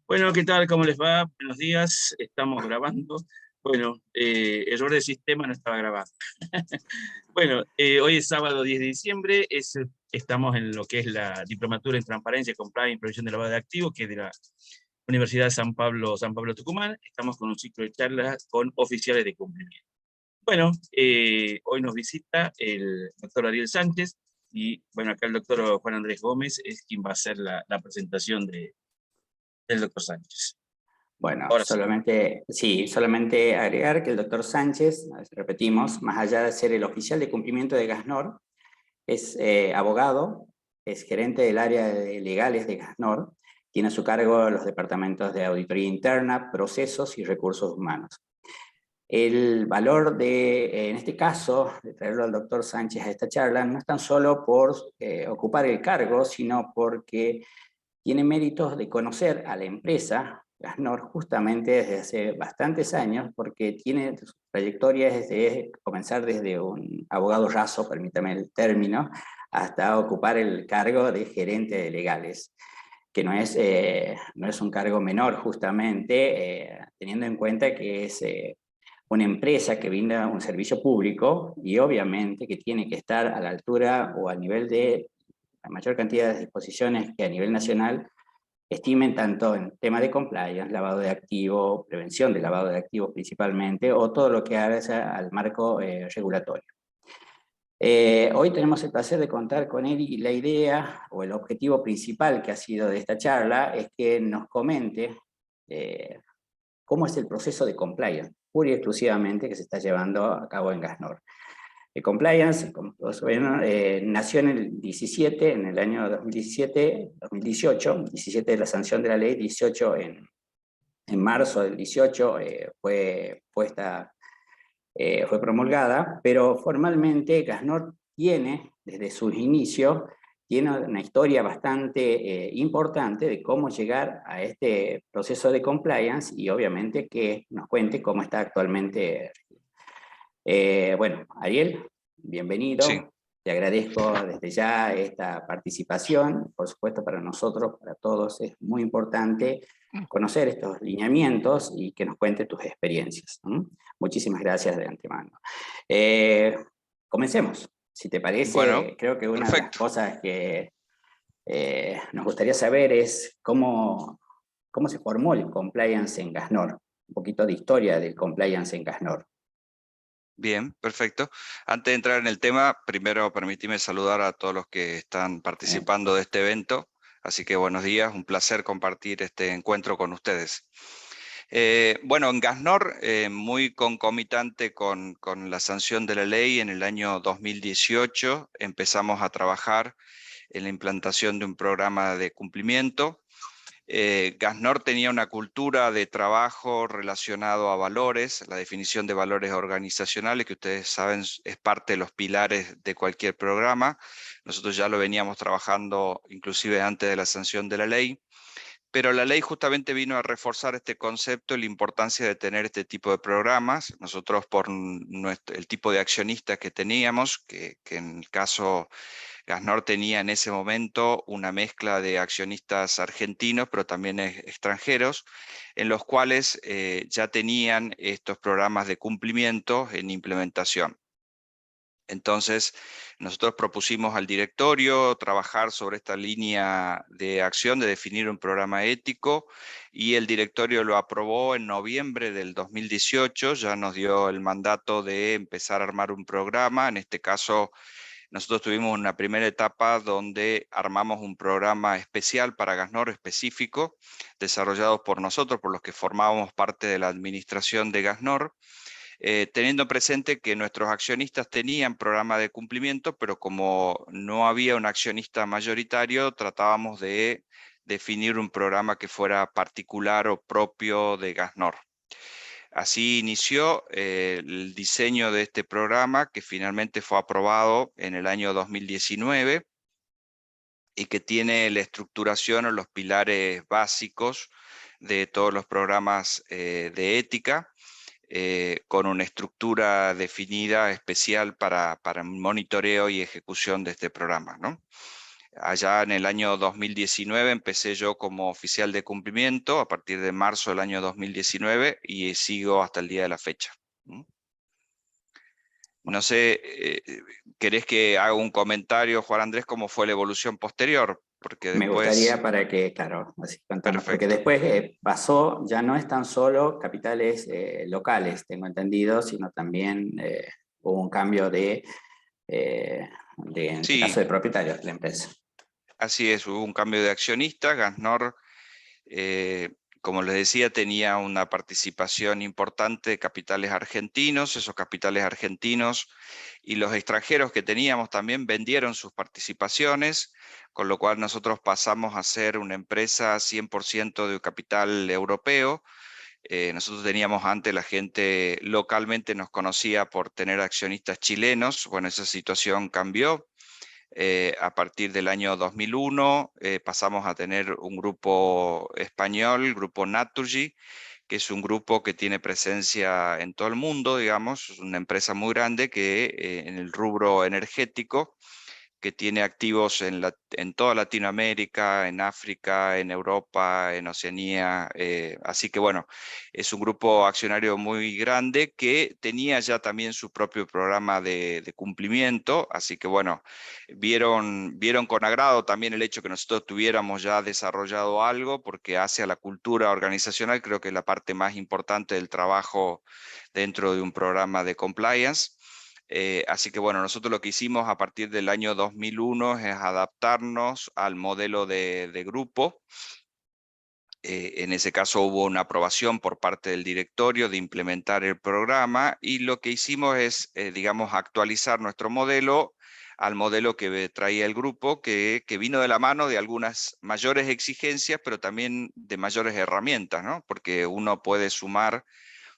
Bueno, ¿qué tal? ¿Cómo les va? Buenos días. Estamos grabando. Bueno, error de sistema, no estaba grabando. Bueno, hoy es sábado 10 de diciembre. Estamos en lo que es la Diplomatura en Transparencia, Compliance y Prevención de Lavado de Activos, que es de la Universidad de San Pablo Tucumán. Estamos con un ciclo de charlas con oficiales de cumplimiento. Bueno, hoy nos visita el doctor Ariel Sánchez y, bueno, acá el doctor Juan Andrés Gómez es quien va a hacer la presentación del doctor Sánchez. Bueno, Ahora sí. solamente agregar que el doctor Sánchez, repetimos, más allá de ser el oficial de cumplimiento de GASNOR, es abogado, es gerente del área de legales de GASNOR, tiene a su cargo los departamentos de auditoría interna, procesos y recursos humanos. El valor en este caso, de traerlo al doctor Sánchez a esta charla, no es tan solo por ocupar el cargo, sino porque tiene méritos de conocer a la empresa GASNOR justamente desde hace bastantes años, porque tiene su trayectoria desde comenzar desde un abogado raso, permítame el término, hasta ocupar el cargo de gerente de legales, que no es un cargo menor justamente, teniendo en cuenta que es una empresa que brinda un servicio público y obviamente que tiene que estar a la altura o al nivel de la mayor cantidad de disposiciones que a nivel nacional estimen tanto en tema de compliance, lavado de activos, prevención de lavado de activos principalmente, o todo lo que haga al marco regulatorio. Hoy tenemos el placer de contar con él y la idea o el objetivo principal que ha sido de esta charla es que nos comente cómo es el proceso de compliance, pura y exclusivamente que se está llevando a cabo en GASNOR. El compliance, como todos saben, nació en en el año 2017, 2018, 17 de la sanción de la ley, 18 en marzo del 18 fue promulgada, pero formalmente GASNOR tiene, desde sus inicios, tiene una historia bastante importante de cómo llegar a este proceso de compliance y obviamente que nos cuente cómo está actualmente. Bueno, Ariel, Sí, bienvenido. Te agradezco desde ya esta participación. Por supuesto, para nosotros, para todos, es muy importante conocer estos lineamientos y que nos cuente tus experiencias. Muchísimas gracias de antemano. Comencemos. Si te bueno, parece, creo que una de las perfecto. cosas que nos gustaría saber es cómo se formó el compliance en GASNOR. Un poquito de historia del compliance en GASNOR. Bien, perfecto. Antes de entrar en el tema, primero permíteme saludar a todos los que están participando de este evento. Así que buenos días, un placer compartir este encuentro con ustedes. Bueno, en GASNOR, muy concomitante con la sanción de la ley en el año 2018, empezamos a trabajar en la implantación de un programa de cumplimiento. GASNOR tenía una cultura de trabajo relacionado a valores, la definición de valores organizacionales, que ustedes saben es parte de los pilares de cualquier programa. Nosotros ya lo veníamos trabajando inclusive antes de la sanción de la ley, pero la ley justamente vino a reforzar este concepto y la importancia de tener este tipo de programas. Nosotros por el tipo de accionistas que teníamos, que en el caso GASNOR tenía en ese momento una mezcla de accionistas argentinos, pero también extranjeros, en los cuales ya tenían estos programas de cumplimiento en implementación. Entonces, nosotros propusimos al directorio trabajar sobre esta línea de acción, de definir un programa ético, y el directorio lo aprobó en noviembre del 2018, ya nos dio el mandato de empezar a armar un programa. En este caso, nosotros tuvimos una primera etapa donde armamos un programa especial para GASNOR específico, desarrollado por nosotros, por los que formábamos parte de la administración de GASNOR, teniendo presente que nuestros accionistas tenían programa de cumplimiento, pero como no había un accionista mayoritario, tratábamos de definir un programa que fuera particular o propio de GASNOR. Así inició el diseño de este programa, que finalmente fue aprobado en el año 2019 y que tiene la estructuración o los pilares básicos de todos los programas de ética, con una estructura definida especial para monitoreo y ejecución de este programa, ¿no? Allá en el año 2019 empecé yo como oficial de cumplimiento a partir de marzo del año 2019 y sigo hasta el día de la fecha. No sé, ¿querés que haga un comentario, Juan Andrés, cómo fue la evolución posterior? Porque Me gustaría después... para que, claro, así contamos, porque Perfecto. después pasó, ya no es tan solo capitales locales, tengo entendido, sino también hubo un cambio en este Sí, caso, de propietarios de la empresa. así es, hubo un cambio de accionista. Gasnor, como les decía, tenía una participación importante de capitales argentinos. Esos capitales argentinos y los extranjeros que teníamos también vendieron sus participaciones, con lo cual nosotros pasamos a ser una empresa 100% de capital europeo. Nosotros teníamos antes, la gente localmente nos conocía por tener accionistas chilenos. Bueno, esa situación cambió. A partir del año 2001 pasamos a tener un grupo español, Grupo Naturgy, que es un grupo que tiene presencia en todo el mundo, digamos, es una empresa muy grande que en el rubro energético, que tiene activos en toda Latinoamérica, en África, en Europa, en Oceanía. Así que bueno, es un grupo accionario muy grande que tenía ya también su propio programa de cumplimiento. Así que bueno, vieron con agrado también el hecho que nosotros tuviéramos ya desarrollado algo, porque hace a la cultura organizacional, creo que es la parte más importante del trabajo dentro de un programa de compliance. Así que bueno, nosotros lo que hicimos a partir del año 2001 es adaptarnos al modelo de grupo. En ese caso hubo una aprobación por parte del directorio de implementar el programa, y lo que hicimos es, digamos, actualizar nuestro modelo al modelo que traía el grupo, que vino de la mano de algunas mayores exigencias, pero también de mayores herramientas, ¿no? Porque uno puede sumar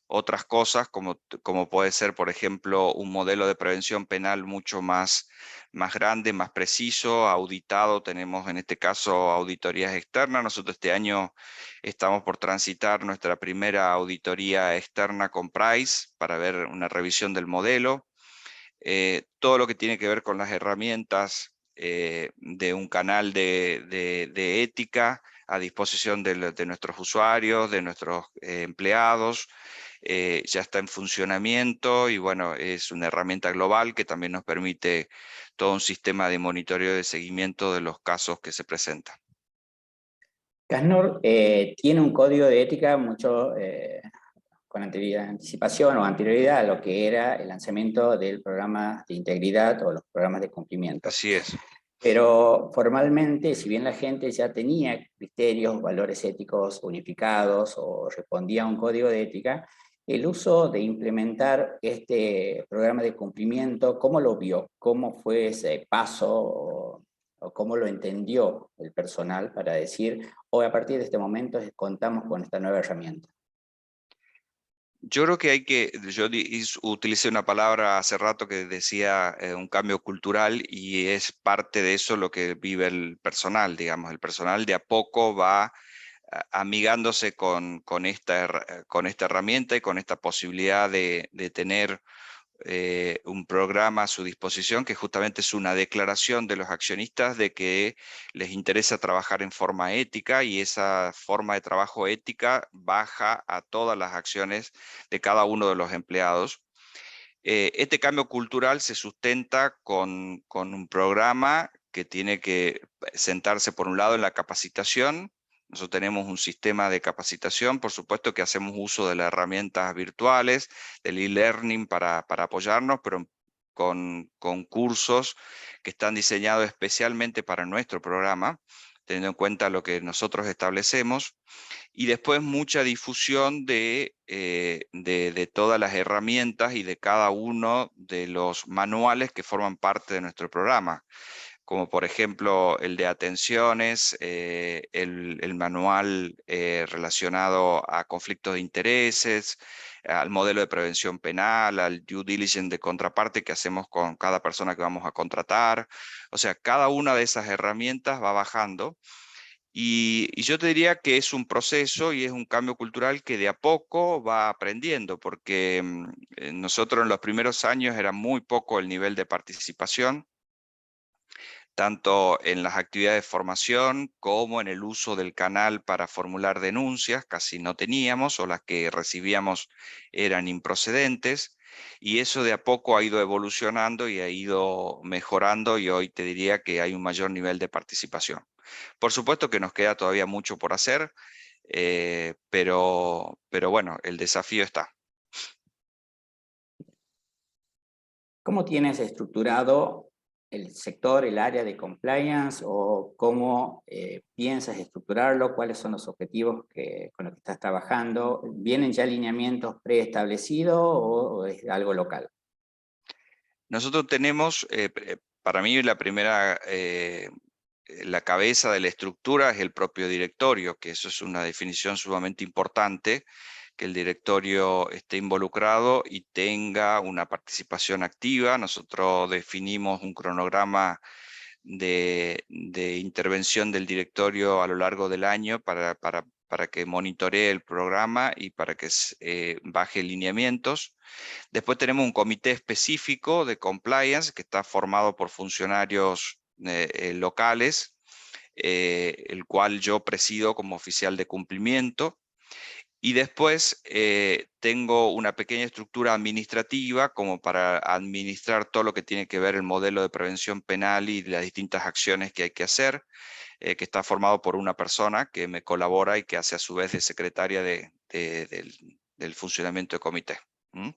otras cosas, como puede ser, por ejemplo, un modelo de prevención penal mucho más grande, más preciso, auditado. Tenemos en este caso auditorías externas. Nosotros este año estamos por transitar nuestra primera auditoría externa con Price para ver una revisión del modelo. Todo lo que tiene que ver con las herramientas de un canal de ética a disposición de nuestros usuarios, de nuestros empleados, ya está en funcionamiento, y bueno, es una herramienta global que también nos permite todo un sistema de monitoreo de seguimiento de los casos que se presentan. Gasnor tiene un código de ética mucho con anticipación o anterioridad a lo que era el lanzamiento del programa de integridad o los programas de cumplimiento. Así es. Pero formalmente, si bien la gente ya tenía criterios, valores éticos unificados o respondía a un código de ética, el uso de implementar este programa de cumplimiento, ¿cómo lo vio? ¿Cómo fue ese paso o cómo lo entendió el personal para decir, hoy a partir de este momento contamos con esta nueva herramienta? Yo creo que utilicé una palabra hace rato que decía un cambio cultural, y es parte de eso lo que vive el personal, digamos. El personal de a poco va amigándose con esta herramienta y con esta posibilidad de tener un programa a su disposición, que justamente es una declaración de los accionistas de que les interesa trabajar en forma ética, y esa forma de trabajo ética baja a todas las acciones de cada uno de los empleados. Este cambio cultural se sustenta con un programa que tiene que sentarse, por un lado, en la capacitación. Nosotros tenemos un sistema de capacitación, por supuesto que hacemos uso de las herramientas virtuales, del e-learning para apoyarnos, pero con cursos que están diseñados especialmente para nuestro programa, teniendo en cuenta lo que nosotros establecemos. Y después mucha difusión de todas las herramientas y de cada uno de los manuales que forman parte de nuestro programa, como por ejemplo el de atenciones, el manual relacionado a conflictos de intereses, al modelo de prevención penal, al due diligence de contraparte que hacemos con cada persona que vamos a contratar. O sea, cada una de esas herramientas va bajando. Y yo te diría que es un proceso y es un cambio cultural que de a poco va aprendiendo, porque nosotros en los primeros años era muy poco el nivel de participación. tanto en las actividades de formación como en el uso del canal para formular denuncias, casi no teníamos, o las que recibíamos eran improcedentes, y eso de a poco ha ido evolucionando y ha ido mejorando, y hoy te diría que hay un mayor nivel de participación. Por supuesto que nos queda todavía mucho por hacer, pero bueno, el desafío está. ¿Cómo tienes estructurado el sector, el área de compliance, o cómo piensas estructurarlo? ¿Cuáles son los objetivos con los que estás trabajando? ¿Vienen ya lineamientos preestablecidos o es algo local? Nosotros tenemos, para mí la primera, la cabeza de la estructura es el propio directorio, que eso es una definición sumamente importante, que el directorio esté involucrado y tenga una participación activa. Nosotros definimos un cronograma de intervención del directorio a lo largo del año para que monitoree el programa y para que baje lineamientos. Después tenemos un comité específico de compliance que está formado por funcionarios locales, el cual yo presido como oficial de cumplimiento. Y después tengo una pequeña estructura administrativa como para administrar todo lo que tiene que ver el modelo de prevención penal y las distintas acciones que hay que hacer, que está formado por una persona que me colabora y que hace a su vez de secretaria del funcionamiento del comité. ¿Mm?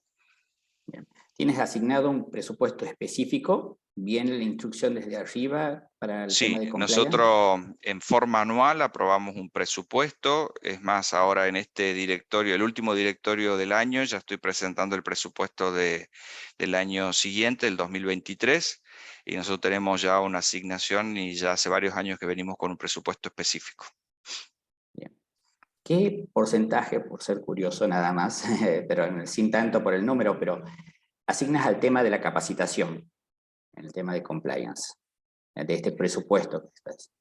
Bien. ¿Tienes asignado un presupuesto específico? ¿Viene la instrucción desde arriba para el tema Sí, de compliance? nosotros en forma anual aprobamos un presupuesto. Es más, ahora en este directorio, el último directorio del año, ya estoy presentando el presupuesto del año siguiente, el 2023, y nosotros tenemos ya una asignación y ya hace varios años que venimos con un presupuesto específico. Bien. ¿Qué porcentaje, por ser curioso nada más, pero sin tanto por el número, pero asignas al tema de la capacitación, en el tema de compliance, de este presupuesto que estás?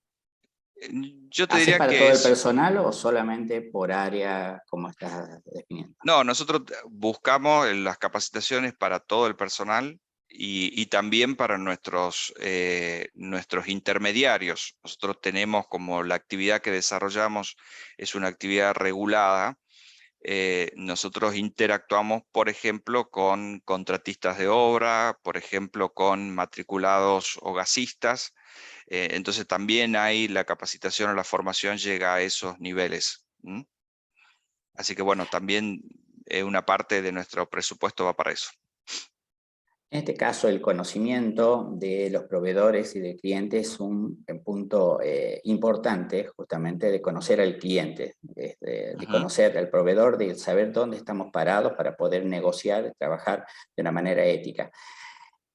Yo te ¿Haces diría para que todo el es... personal o solamente por área, como estás definiendo? No, nosotros buscamos las capacitaciones para todo el personal y también para nuestros intermediarios. Nosotros tenemos, como la actividad que desarrollamos es una actividad regulada, nosotros interactuamos, por ejemplo, con contratistas de obra, por ejemplo, con matriculados o gasistas. Entonces también hay la capacitación o la formación llega a esos niveles. ¿Mm? Así que bueno, también una parte de nuestro presupuesto va para eso. En este caso, el conocimiento de los proveedores y de clientes es un punto importante, justamente, de conocer al cliente, de conocer al proveedor, de saber dónde estamos parados para poder negociar, trabajar de una manera ética.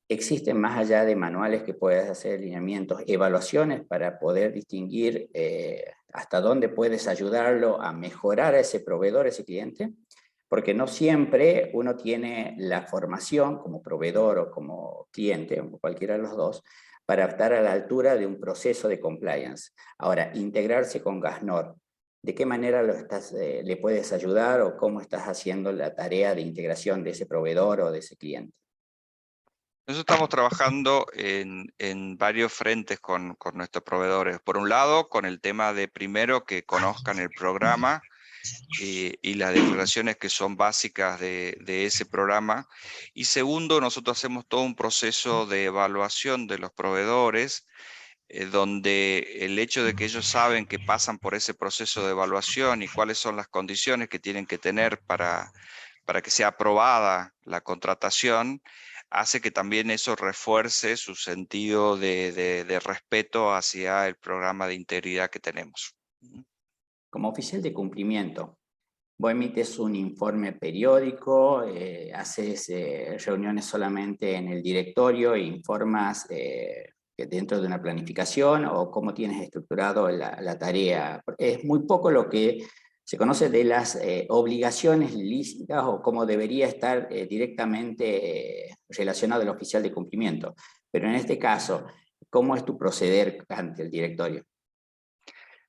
¿Existen, más allá de manuales que puedas hacer lineamientos, evaluaciones para poder distinguir hasta dónde puedes ayudarlo a mejorar a ese proveedor, a ese cliente? Porque no siempre uno tiene la formación como proveedor o como cliente, o cualquiera de los dos, para estar a la altura de un proceso de compliance. Ahora, integrarse con GASNOR, ¿de qué manera le puedes ayudar o cómo estás haciendo la tarea de integración de ese proveedor o de ese cliente? Nosotros estamos trabajando en varios frentes con nuestros proveedores. Por un lado, con el tema de primero que conozcan el programa y las declaraciones que son básicas de ese programa. Y segundo, nosotros hacemos todo un proceso de evaluación de los proveedores, donde el hecho de que ellos saben que pasan por ese proceso de evaluación y cuáles son las condiciones que tienen que tener para que sea aprobada la contratación, hace que también eso refuerce su sentido de respeto hacia el programa de integridad que tenemos. Como oficial de cumplimiento, vos emites un informe periódico, haces reuniones solamente en el directorio e informas dentro de una planificación, o cómo tienes estructurado la tarea. Porque es muy poco lo que se conoce de las obligaciones lícitas o cómo debería estar directamente relacionado el oficial de cumplimiento. Pero en este caso, ¿cómo es tu proceder ante el directorio?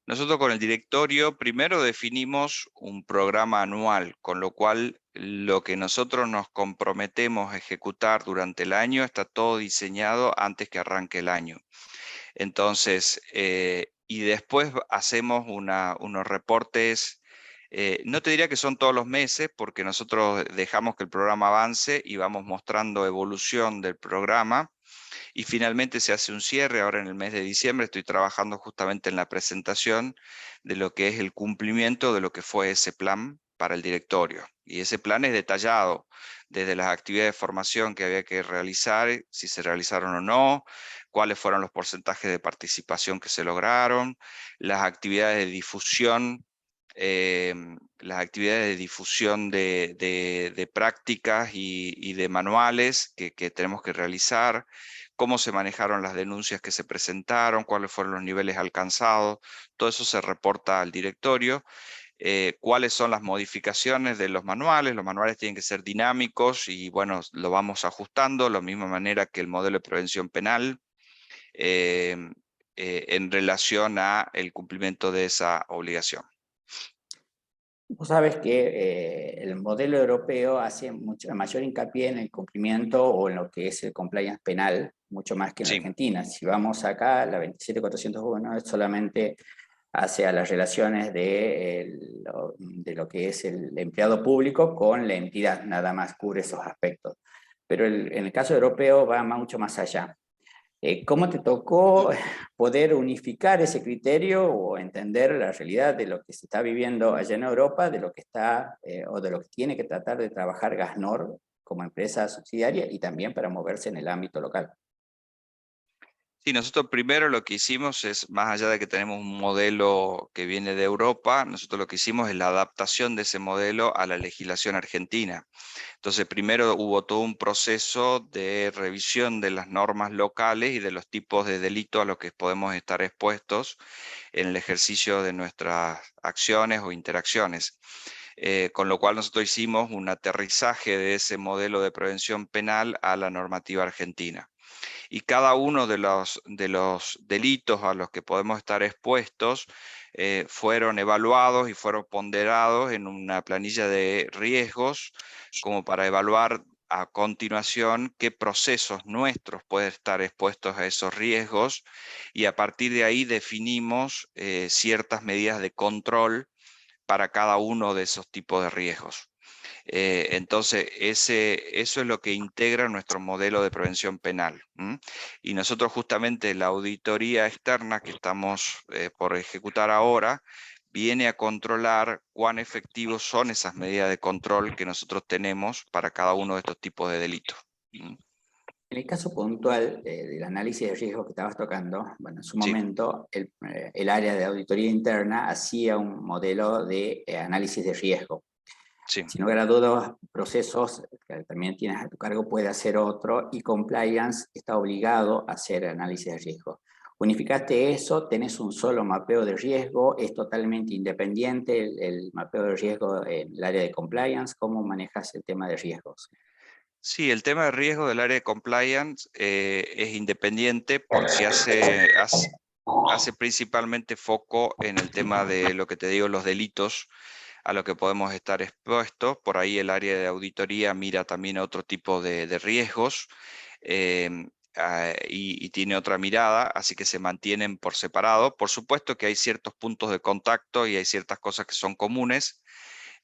Nosotros con el directorio primero definimos un programa anual, con lo cual lo que nosotros nos comprometemos a ejecutar durante el año está todo diseñado antes que arranque el año. Entonces, y después hacemos unos reportes, no te diría que son todos los meses, porque nosotros dejamos que el programa avance y vamos mostrando evolución del programa, y finalmente se hace un cierre. Ahora en el mes de diciembre estoy trabajando justamente en la presentación de lo que es el cumplimiento de lo que fue ese plan para el directorio. Y ese plan es detallado, desde las actividades de formación que había que realizar, si se realizaron o no, cuáles fueron los porcentajes de participación que se lograron, las actividades de difusión, de prácticas y de manuales que tenemos que realizar, cómo se manejaron las denuncias que se presentaron, cuáles fueron los niveles alcanzados. Todo eso se reporta al directorio. Cuáles son las modificaciones de los manuales tienen que ser dinámicos y bueno, lo vamos ajustando, de la misma manera que el modelo de prevención penal, en relación a el cumplimiento de esa obligación. Vos sabes que el modelo europeo hace mayor hincapié en el cumplimiento o en lo que es el compliance penal, mucho más que en la Sí. Argentina. Si vamos acá, la 27401 solamente hacia las relaciones de lo que es el empleado público con la entidad, nada más cubre esos aspectos. Pero en el caso europeo va mucho más allá. ¿Cómo te tocó poder unificar ese criterio o entender la realidad de lo que se está viviendo allá en Europa, de lo que está o de lo que tiene que tratar de trabajar Gasnor como empresa subsidiaria y también para moverse en el ámbito local? Sí, nosotros primero lo que hicimos es, más allá de que tenemos un modelo que viene de Europa, nosotros lo que hicimos es la adaptación de ese modelo a la legislación argentina. Entonces, primero hubo todo un proceso de revisión de las normas locales y de los tipos de delitos a los que podemos estar expuestos en el ejercicio de nuestras acciones o interacciones. Con lo cual nosotros hicimos un aterrizaje de ese modelo de prevención penal a la normativa argentina. Y cada uno de los delitos a los que podemos estar expuestos fueron evaluados y fueron ponderados en una planilla de riesgos, como para evaluar a continuación qué procesos nuestros pueden estar expuestos a esos riesgos, y a partir de ahí definimos ciertas medidas de control para cada uno de esos tipos de riesgos. Entonces, eso es lo que integra nuestro modelo de prevención penal. Y nosotros justamente la auditoría externa que estamos por ejecutar ahora viene a controlar cuán efectivos son esas medidas de control que nosotros tenemos para cada uno de estos tipos de delitos. En el caso puntual del análisis de riesgo que estabas tocando, bueno, en su Sí. momento el área de auditoría interna hacía un modelo de análisis de riesgo. Sí. Sin lugar a dudas, procesos que también tienes a tu cargo puede hacer otro, y compliance está obligado a hacer análisis de riesgo. Unificaste eso, tenés un solo mapeo de riesgo, es totalmente independiente el mapeo de riesgo en el área de compliance. ¿Cómo manejas el tema de riesgos? Sí, el tema de riesgo del área de compliance es independiente, porque hace principalmente foco en el tema de lo que te digo, los delitos a lo que podemos estar expuestos. Por ahí el área de auditoría mira también a otro tipo de riesgos, y tiene otra mirada, así que se mantienen por separado. Por supuesto que hay ciertos puntos de contacto y hay ciertas cosas que son comunes,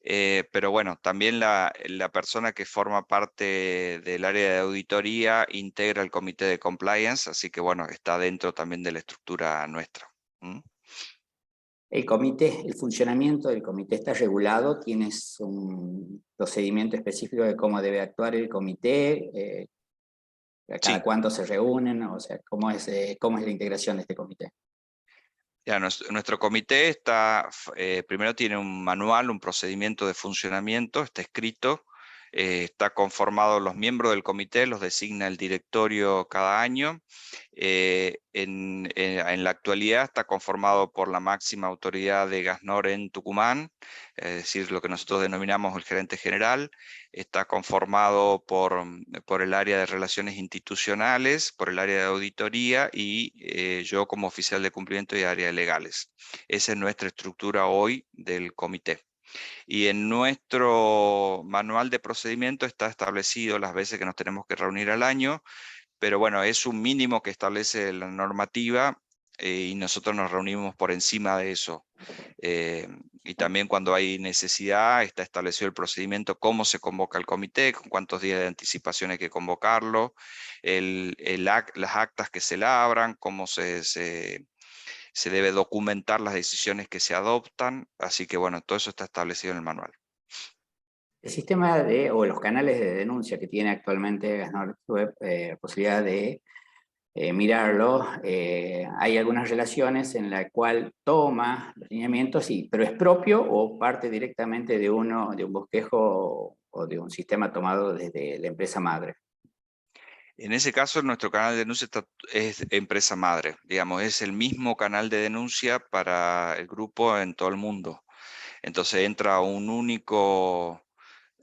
pero bueno, también la persona que forma parte del área de auditoría integra el comité de compliance, así que bueno, está dentro también de la estructura nuestra. El comité, el funcionamiento del comité está regulado, tienes un procedimiento específico de cómo debe actuar el comité, cada Sí. cuánto se reúnen, o sea, cómo es la integración de este comité. Ya, nuestro comité primero tiene un manual, un procedimiento de funcionamiento, está escrito, está conformado, los miembros del comité los designa el directorio cada año. En la actualidad está conformado por la máxima autoridad de Gasnor en Tucumán, es decir, lo que nosotros denominamos el gerente general. Está conformado por el área de relaciones institucionales, por el área de auditoría y yo como oficial de cumplimiento y área de legales. Esa es nuestra estructura hoy del comité. Y en nuestro manual de procedimiento está establecido las veces que nos tenemos que reunir al año, pero bueno, es un mínimo que establece la normativa y nosotros nos reunimos por encima de eso. Y también cuando hay necesidad está establecido el procedimiento, cómo se convoca el comité, con cuántos días de anticipación hay que convocarlo, las actas que se labran, cómo se debe documentar las decisiones que se adoptan, así que bueno, todo eso está establecido en el manual. El sistema o los canales de denuncia que tiene actualmente Gasnor, tuve posibilidad de mirarlo. Hay algunas relaciones en la cual toma los lineamientos, sí, pero es propio o parte directamente de un bosquejo o de un sistema tomado desde la empresa madre. En ese caso, nuestro canal de denuncia es empresa madre, digamos, es el mismo canal de denuncia para el grupo en todo el mundo. Entonces entra un único,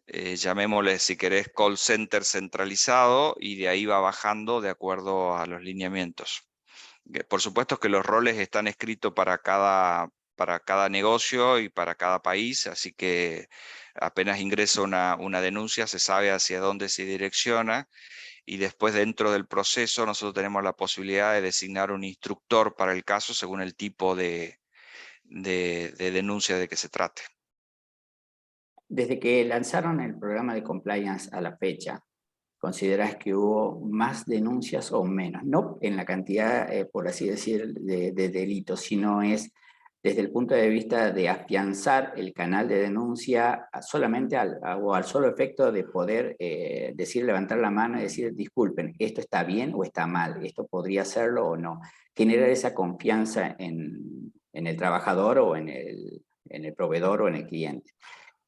llamémosle si querés, call center centralizado y de ahí va bajando de acuerdo a los lineamientos. Por supuesto que los roles están escritos para cada negocio y para cada país, así que apenas ingresa una denuncia se sabe hacia dónde se direcciona. Y después dentro del proceso nosotros tenemos la posibilidad de designar un instructor para el caso según el tipo de denuncia de que se trate. Desde que lanzaron el programa de compliance a la fecha, ¿consideras que hubo más denuncias o menos? No en la cantidad, por así decir, de delitos, sino es desde el punto de vista de afianzar el canal de denuncia solamente al solo efecto de poder decir, levantar la mano y decir, disculpen, esto está bien o está mal, esto podría hacerlo o no. Generar esa confianza en el trabajador o en el proveedor o en el cliente.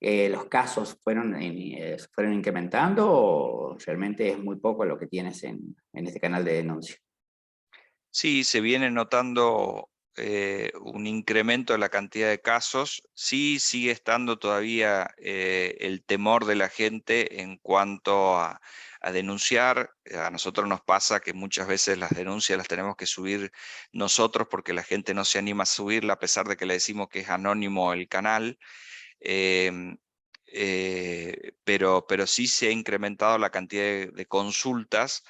¿Los casos fueron incrementando o realmente es muy poco lo que tienes en este canal de denuncia? Sí, se viene notando un incremento de la cantidad de casos. Sí, sigue estando todavía el temor de la gente en cuanto a denunciar. A nosotros nos pasa que muchas veces las denuncias las tenemos que subir nosotros porque la gente no se anima a subirla a pesar de que le decimos que es anónimo el canal. Pero sí se ha incrementado la cantidad de consultas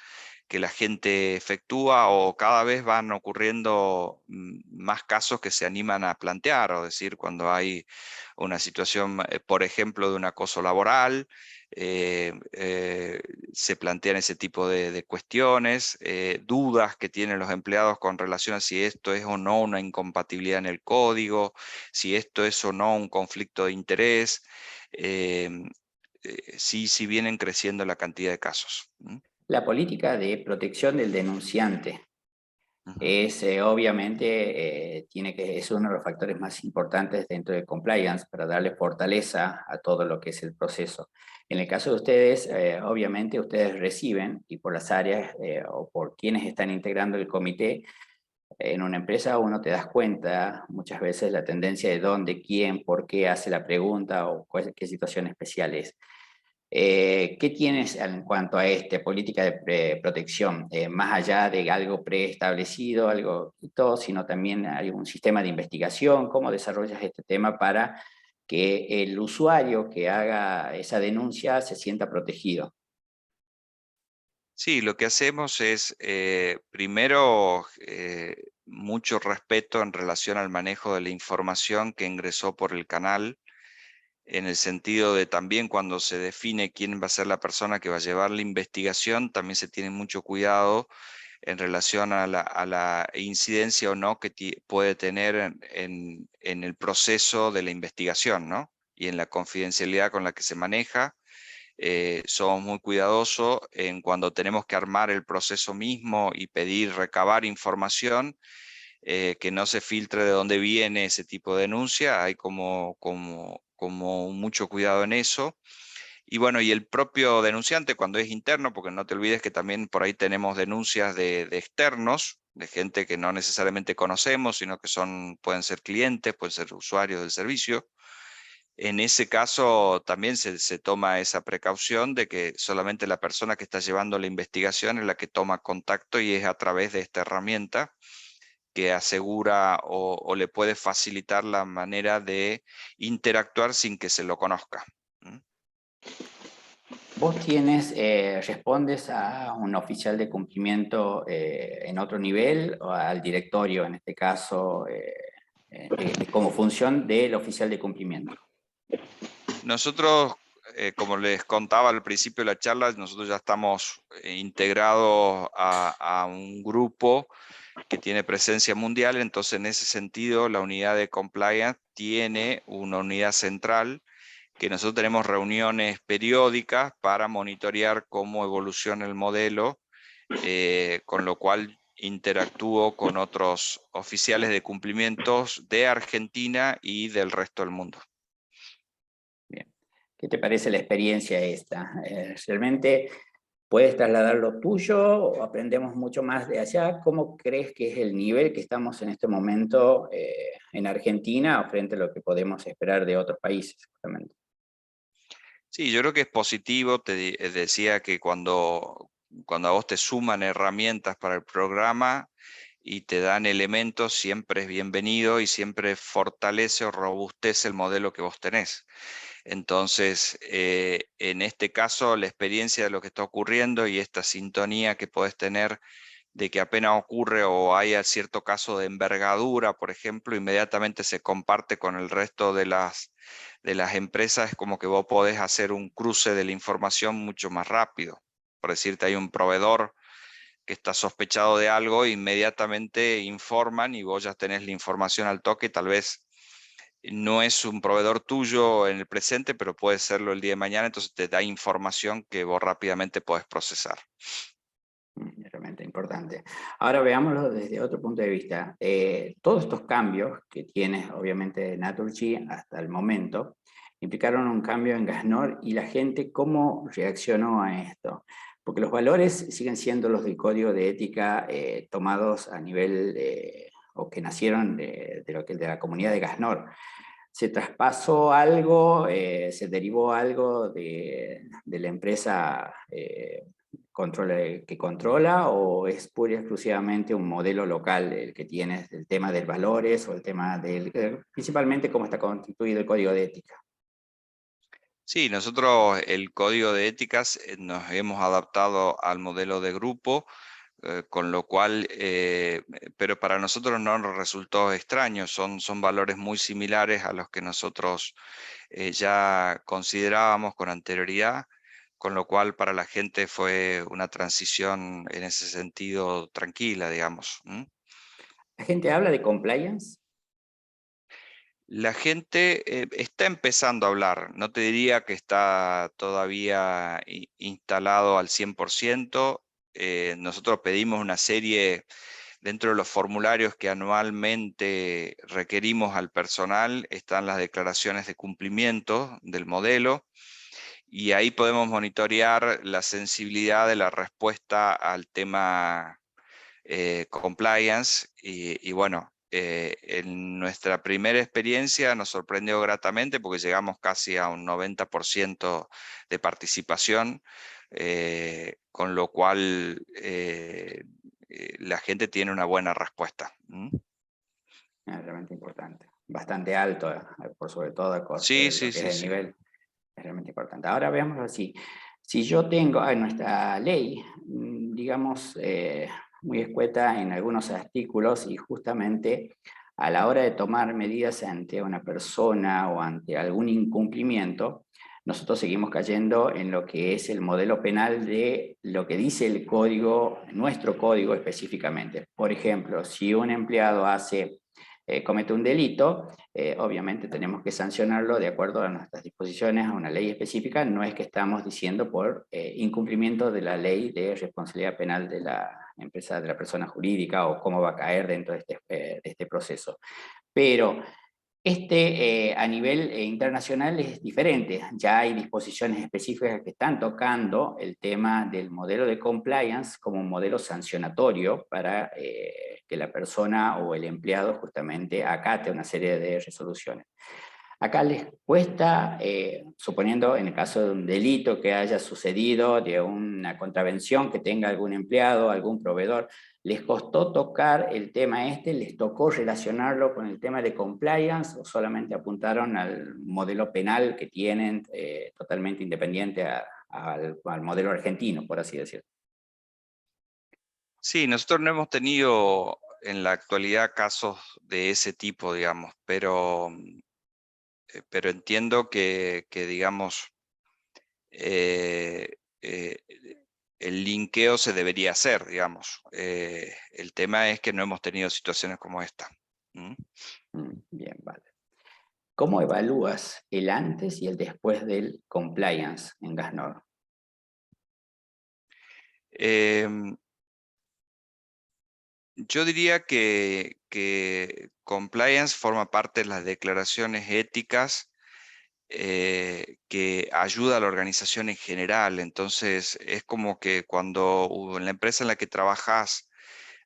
que la gente efectúa o cada vez van ocurriendo más casos que se animan a plantear, o decir, cuando hay una situación, por ejemplo, de un acoso laboral, se plantean ese tipo de cuestiones, dudas que tienen los empleados con relación a si esto es o no una incompatibilidad en el código, si esto es o no un conflicto de interés. Sí vienen creciendo la cantidad de casos. La política de protección del denunciante es obviamente, es uno de los factores más importantes dentro de compliance para darle fortaleza a todo lo que es el proceso. En el caso de ustedes, obviamente ustedes reciben, y por las áreas o por quienes están integrando el comité, en una empresa uno te das cuenta muchas veces la tendencia de dónde, quién, por qué hace la pregunta o qué situación especial es. ¿Qué tienes en cuanto a política de protección? Más allá de algo preestablecido, algo y todo, sino también hay un sistema de investigación. ¿Cómo desarrollas este tema para que el usuario que haga esa denuncia se sienta protegido? Sí, lo que hacemos es, primero, mucho respeto en relación al manejo de la información que ingresó por el canal, en el sentido de también cuando se define quién va a ser la persona que va a llevar la investigación, también se tiene mucho cuidado en relación a la incidencia o no que puede tener en el proceso de la investigación, ¿no? Y en la confidencialidad con la que se maneja. Somos muy cuidadosos en cuando tenemos que armar el proceso mismo y pedir, recabar información, que no se filtre de dónde viene ese tipo de denuncia. Hay como mucho cuidado en eso. Y bueno, y el propio denunciante cuando es interno, porque no te olvides que también por ahí tenemos denuncias de externos, de gente que no necesariamente conocemos, sino que pueden ser clientes, pueden ser usuarios del servicio. En ese caso también se toma esa precaución de que solamente la persona que está llevando la investigación es la que toma contacto y es a través de esta herramienta que asegura o le puede facilitar la manera de interactuar sin que se lo conozca. ¿Vos respondes a un oficial de cumplimiento en otro nivel o al directorio, en este caso, como función del oficial de cumplimiento? Nosotros, como les contaba al principio de la charla, nosotros ya estamos integrados a un grupo que tiene presencia mundial, entonces en ese sentido la unidad de compliance tiene una unidad central que nosotros tenemos reuniones periódicas para monitorear cómo evoluciona el modelo, con lo cual interactúo con otros oficiales de cumplimientos de Argentina y del resto del mundo. Bien. ¿Qué te parece la experiencia esta? ¿Realmente puedes trasladar lo tuyo o aprendemos mucho más de allá? ¿Cómo crees que es el nivel que estamos en este momento en Argentina frente a lo que podemos esperar de otros países, justamente? Sí, yo creo que es positivo. Decía que cuando a vos te suman herramientas para el programa y te dan elementos, siempre es bienvenido y siempre fortalece o robustece el modelo que vos tenés. Entonces, en este caso, la experiencia de lo que está ocurriendo y esta sintonía que podés tener de que apenas ocurre o haya cierto caso de envergadura, por ejemplo, inmediatamente se comparte con el resto de las empresas, es como que vos podés hacer un cruce de la información mucho más rápido. Por decirte, hay un proveedor que está sospechado de algo, inmediatamente informan y vos ya tenés la información al toque. Tal vez no es un proveedor tuyo en el presente, pero puede serlo el día de mañana, entonces te da información que vos rápidamente podés procesar. Es realmente importante. Ahora veámoslo desde otro punto de vista. Todos estos cambios que tienes, obviamente, Naturgy hasta el momento, implicaron un cambio en Gasnor y la gente, ¿cómo reaccionó a esto? Porque los valores siguen siendo los del código de ética tomados a nivel, o que nacieron de la comunidad de Gasnor. ¿Se traspasó algo, se derivó algo de la empresa que controla, o es pura y exclusivamente un modelo local el que tienes, el tema de valores o el tema del, principalmente cómo está constituido el código de ética? Sí, nosotros el código de éticas nos hemos adaptado al modelo de grupo, con lo cual, pero para nosotros no nos resultó extraño, son valores muy similares a los que nosotros ya considerábamos con anterioridad, con lo cual para la gente fue una transición en ese sentido tranquila, digamos. La gente habla de compliance. La gente está empezando a hablar, no te diría que está todavía instalado al 100%. Nosotros pedimos una serie dentro de los formularios que anualmente requerimos al personal, están las declaraciones de cumplimiento del modelo, y ahí podemos monitorear la sensibilidad de la respuesta al tema compliance. Y bueno, en nuestra primera experiencia nos sorprendió gratamente porque llegamos casi a un 90% de participación, con lo cual la gente tiene una buena respuesta. Es realmente importante. Bastante alto, por sobre todo a costa Sí, de lo sí, que es sí, el sí. nivel. Es realmente importante. Ahora veámoslo así. Si yo tengo en nuestra ley, digamos, muy escueta en algunos artículos, y justamente a la hora de tomar medidas ante una persona o ante algún incumplimiento, nosotros seguimos cayendo en lo que es el modelo penal de lo que dice el código, nuestro código específicamente. Por ejemplo, si un empleado comete un delito, obviamente tenemos que sancionarlo de acuerdo a nuestras disposiciones, a una ley específica. No es que estamos diciendo por incumplimiento de la ley de responsabilidad penal de la empresa, de la persona jurídica, o cómo va a caer dentro de este proceso. Pero a nivel internacional es diferente. Ya hay disposiciones específicas que están tocando el tema del modelo de compliance como un modelo sancionatorio para que la persona o el empleado justamente acate una serie de resoluciones. Acá les cuesta, suponiendo en el caso de un delito que haya sucedido, de una contravención que tenga algún empleado, algún proveedor, ¿les costó tocar el tema les tocó relacionarlo con el tema de compliance, o solamente apuntaron al modelo penal que tienen totalmente independiente a al modelo argentino, por así decirlo. Sí, nosotros no hemos tenido en la actualidad casos de ese tipo, digamos, pero entiendo que digamos, eh, eh, el linkeo se debería hacer, digamos. El tema es que no hemos tenido situaciones como esta. ¿Mm? Bien, vale. ¿Cómo evalúas el antes y el después del compliance en Gasnor? Em, Yo diría que compliance forma parte de las declaraciones éticas que ayuda a la organización en general. Entonces, es como que cuando en la empresa en la que trabajas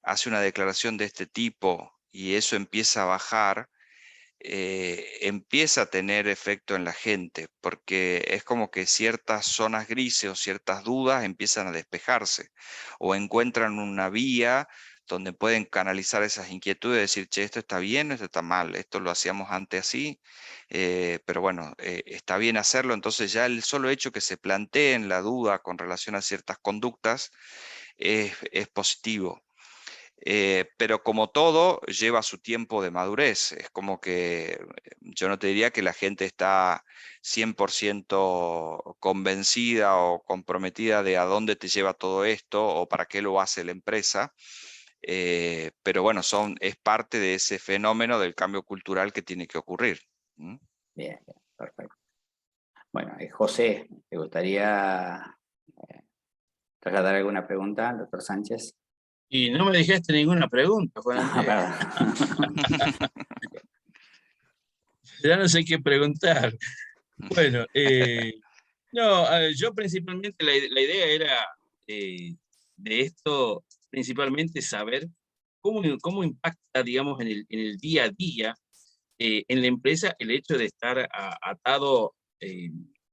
hace una declaración de este tipo y eso empieza a bajar, empieza a tener efecto en la gente, porque es como que ciertas zonas grises o ciertas dudas empiezan a despejarse o encuentran una vía donde pueden canalizar esas inquietudes, decir, che, esto está bien, esto está mal, esto lo hacíamos antes así, pero bueno, está bien hacerlo. Entonces ya el solo hecho que se planteen la duda con relación a ciertas conductas es positivo. Pero como todo, lleva su tiempo de madurez. Es como que yo no te diría que la gente está 100% convencida o comprometida de a dónde te lleva todo esto o para qué lo hace la empresa. Pero bueno, es parte de ese fenómeno del cambio cultural que tiene que ocurrir. ¿Mm? Bien, bien, perfecto. Bueno, José, ¿te gustaría trasladar alguna pregunta al doctor Sánchez? Y no me dejaste ninguna pregunta, Juan Ah, Andrés. perdón. Ya no sé qué preguntar. Bueno, no, yo principalmente la idea era de esto, principalmente saber cómo impacta, digamos, en el día a día, en la empresa, el hecho de estar atado,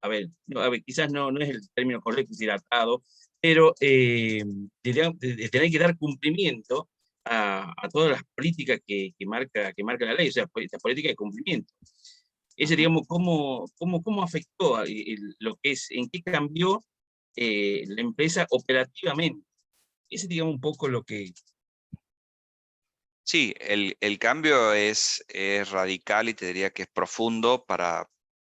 a ver, quizás no es el término correcto decir atado, pero de tener que dar cumplimiento a todas las políticas que marca la ley, o sea, la política de cumplimiento. Ese, digamos, cómo afectó lo que es, en qué cambió la empresa operativamente. Ese, digamos, un poco lo que... Sí, el cambio es radical y te diría que es profundo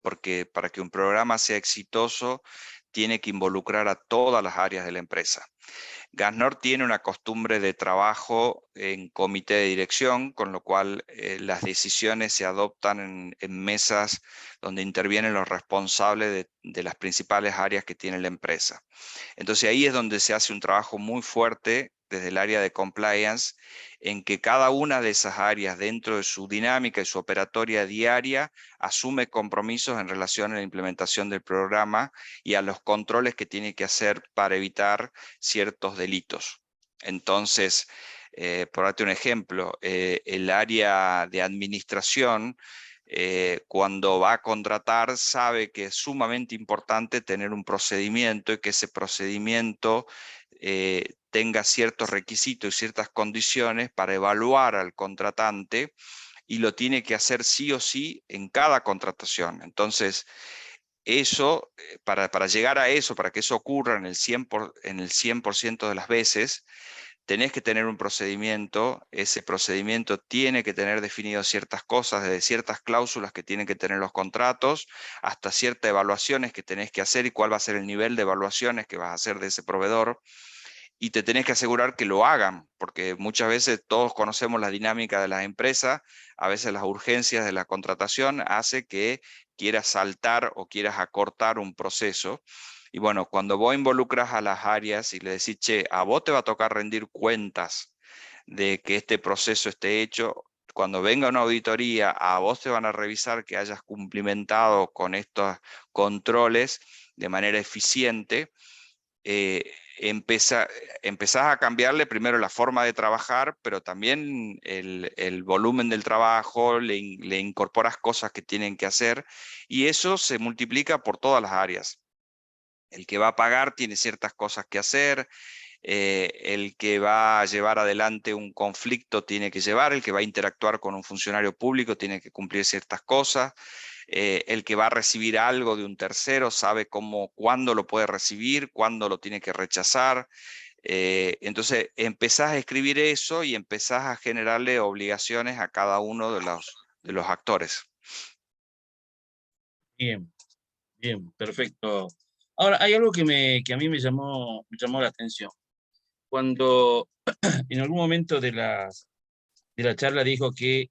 porque para que un programa sea exitoso tiene que involucrar a todas las áreas de la empresa. Gasnor tiene una costumbre de trabajo en comité de dirección, con lo cual las decisiones se adoptan en mesas donde intervienen los responsables de las principales áreas que tiene la empresa. Entonces ahí es donde se hace un trabajo muy fuerte desde el área de compliance, en que cada una de esas áreas dentro de su dinámica y su operatoria diaria asume compromisos en relación a la implementación del programa y a los controles que tiene que hacer para evitar ciertos delitos. Entonces, por darte un ejemplo, el área de administración, cuando va a contratar, sabe que es sumamente importante tener un procedimiento y que ese procedimiento tenga ciertos requisitos y ciertas condiciones para evaluar al contratante y lo tiene que hacer sí o sí en cada contratación. Entonces, eso, para llegar a eso, para que eso ocurra en el 100% de las veces, tenés que tener un procedimiento, ese procedimiento tiene que tener definido ciertas cosas, desde ciertas cláusulas que tienen que tener los contratos, hasta ciertas evaluaciones que tenés que hacer y cuál va a ser el nivel de evaluaciones que vas a hacer de ese proveedor. Y te tenés que asegurar que lo hagan, porque muchas veces todos conocemos la dinámica de las empresas, a veces las urgencias de la contratación hace que quieras saltar o quieras acortar un proceso. Y bueno, cuando vos involucras a las áreas y le decís, che, a vos te va a tocar rendir cuentas de que este proceso esté hecho, cuando venga una auditoría, a vos te van a revisar que hayas cumplimentado con estos controles de manera eficiente. Empezás a cambiarle primero la forma de trabajar, pero también el volumen del trabajo, le incorporas cosas que tienen que hacer y eso se multiplica por todas las áreas. El que va a pagar tiene ciertas cosas que hacer, el que va a llevar adelante un conflicto tiene que llevar, el que va a interactuar con un funcionario público tiene que cumplir ciertas cosas. el que va a recibir algo de un tercero sabe cuándo lo puede recibir, cuándo lo tiene que rechazar. Entonces empezás a escribir eso y empezás a generarle obligaciones a cada uno de los actores. Bien, bien, perfecto. Ahora, hay algo que a mí me llamó la atención. Cuando en algún momento de la charla dijo que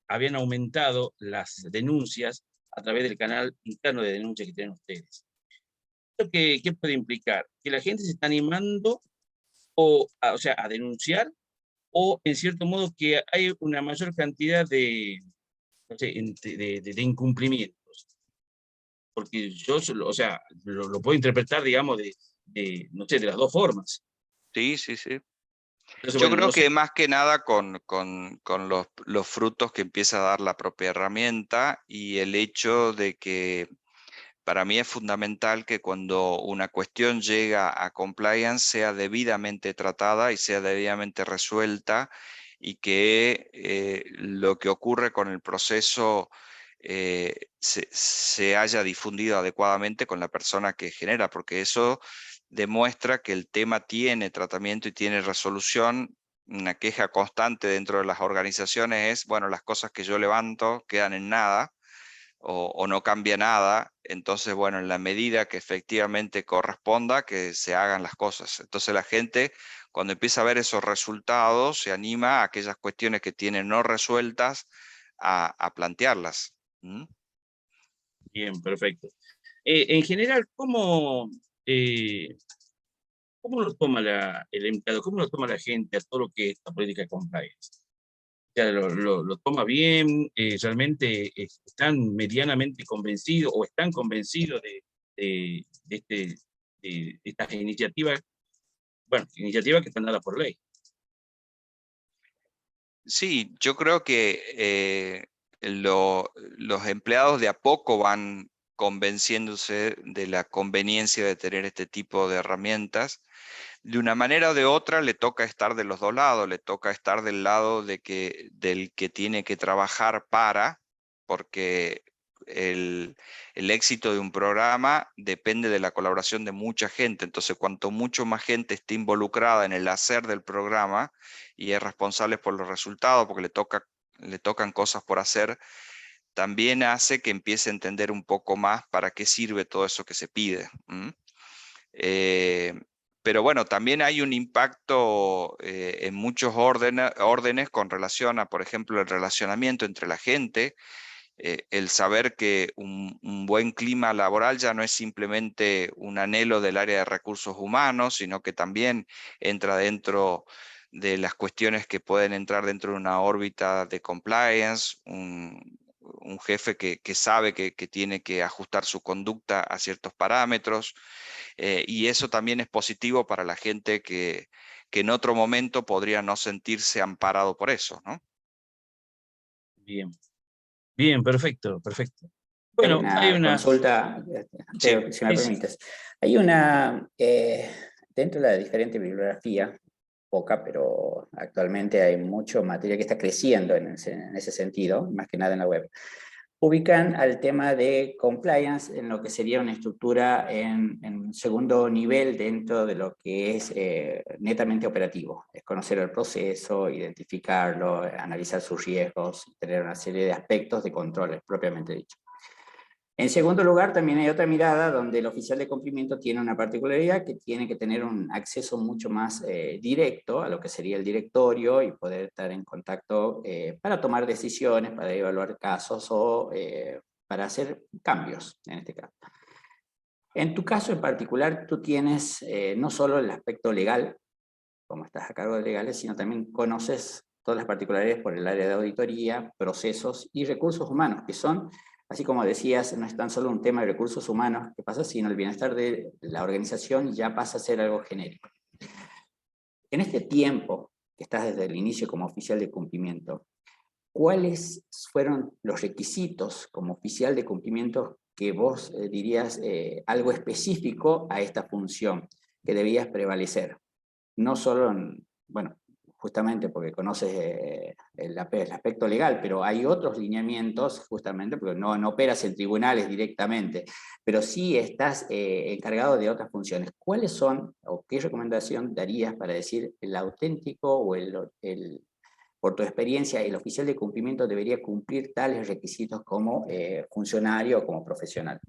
habían aumentado las denuncias a través del canal interno de denuncia que tienen ustedes. ¿Esto qué puede implicar? ¿Que la gente se está animando o sea, a denunciar, o en cierto modo que hay una mayor cantidad de, no sé, de incumplimientos? Porque yo, o sea, lo puedo interpretar, digamos, no sé, de las dos formas. Sí, sí, sí. Entonces, Yo bueno, creo no sé. que más que nada con los frutos que empieza a dar la propia herramienta y el hecho de que para mí es fundamental que cuando una cuestión llega a compliance sea debidamente tratada y sea debidamente resuelta, y que lo que ocurre con el proceso se haya difundido adecuadamente con la persona que genera, porque eso demuestra que el tema tiene tratamiento y tiene resolución. Una queja constante dentro de las organizaciones es, bueno, las cosas que yo levanto quedan en nada, o no cambia nada. Entonces, bueno, en la medida que efectivamente corresponda, que se hagan las cosas. Entonces la gente, cuando empieza a ver esos resultados, se anima a aquellas cuestiones que tienen no resueltas a plantearlas. ¿Mm? Bien, perfecto. En general, eh, ¿cómo lo toma el empleado? ¿Cómo lo toma la gente a todo lo que es esta política de compliance? O sea, lo toma bien, realmente están medianamente convencidos o están convencidos de estas iniciativas, bueno, iniciativas que están dadas por ley. Sí, yo creo que los empleados de a poco van convenciéndose de la conveniencia de tener este tipo de herramientas. De una manera o de otra le toca estar de los dos lados, le toca estar del lado del que tiene que trabajar porque el éxito de un programa depende de la colaboración de mucha gente. Entonces, cuanto mucho más gente esté involucrada en el hacer del programa y es responsable por los resultados, porque le tocan cosas por hacer, también hace que empiece a entender un poco más para qué sirve todo eso que se pide. Eh, pero bueno, también hay un impacto en muchos órdenes con relación a, por ejemplo, el relacionamiento entre la gente, el saber que un buen clima laboral ya no es simplemente un anhelo del área de recursos humanos, sino que también entra dentro de las cuestiones que pueden entrar dentro de una órbita de compliance, un jefe que sabe que tiene que ajustar su conducta a ciertos parámetros. Y eso también es positivo para la gente que en otro momento podría no sentirse amparado por eso, ¿no? Bien, bien, perfecto, perfecto. Hay Bueno, hay una una... consulta, Sí, si me Sí, sí, permites. Hay una, dentro de la diferente bibliografía, poca, pero actualmente hay mucho material que está creciendo en ese sentido, más que nada en la web. Ubican al tema de compliance en lo que sería una estructura en segundo nivel dentro de lo que es netamente operativo. Es conocer el proceso, identificarlo, analizar sus riesgos, tener una serie de aspectos de controles propiamente dicho. En segundo lugar, también hay otra mirada donde el oficial de cumplimiento tiene una particularidad que tiene que tener un acceso mucho más directo a lo que sería el directorio y poder estar en contacto para tomar decisiones, para evaluar casos o para hacer cambios en este caso. En tu caso en particular, tú tienes no solo el aspecto legal, como estás a cargo de legales, sino también conoces todas las particularidades por el área de auditoría, procesos y recursos humanos, que son, así como decías, no es tan solo un tema de recursos humanos que pasa, sino el bienestar de la organización ya pasa a ser algo genérico. En este tiempo que estás desde el inicio como oficial de cumplimiento, ¿cuáles fueron los requisitos como oficial de cumplimiento que vos dirías algo específico a esta función que debías prevalecer? No solo, bueno, justamente porque conoces el aspecto legal, pero hay otros lineamientos, justamente porque no operas en tribunales directamente, pero sí estás encargado de otras funciones. ¿Cuáles son, o qué recomendación darías para decir el auténtico o por tu experiencia, el oficial de cumplimiento debería cumplir tales requisitos como funcionario o como profesional?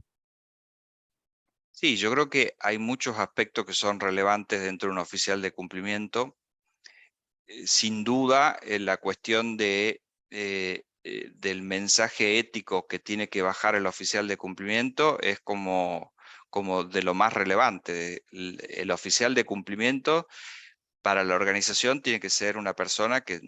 Sí, yo creo que hay muchos aspectos que son relevantes dentro de un oficial de cumplimiento. Sin duda, la cuestión del mensaje ético que tiene que bajar el oficial de cumplimiento es como de lo más relevante. El oficial de cumplimiento para la organización tiene que ser una persona que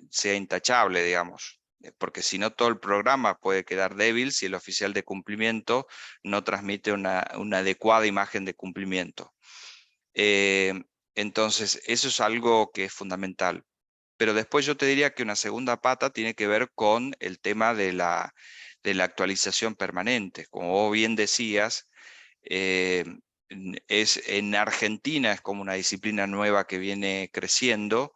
sea intachable, digamos, porque si no todo el programa puede quedar débil si el oficial de cumplimiento no transmite una adecuada imagen de cumplimiento. Entonces, eso es algo que es fundamental. Pero después yo te diría que una segunda pata tiene que ver con el tema de la actualización permanente. Como vos bien decías, en Argentina es como una disciplina nueva que viene creciendo,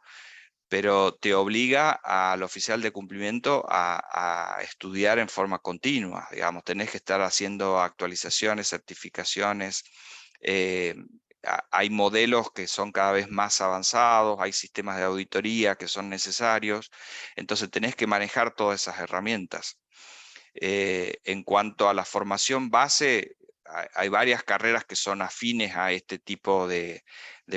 pero te obliga al oficial de cumplimiento a estudiar en forma continua. Digamos, tenés que estar haciendo actualizaciones, certificaciones. Hay modelos que son cada vez más avanzados, hay sistemas de auditoría que son necesarios, entonces tenés que manejar todas esas herramientas. En cuanto a la formación base, hay varias carreras que son afines a este tipo de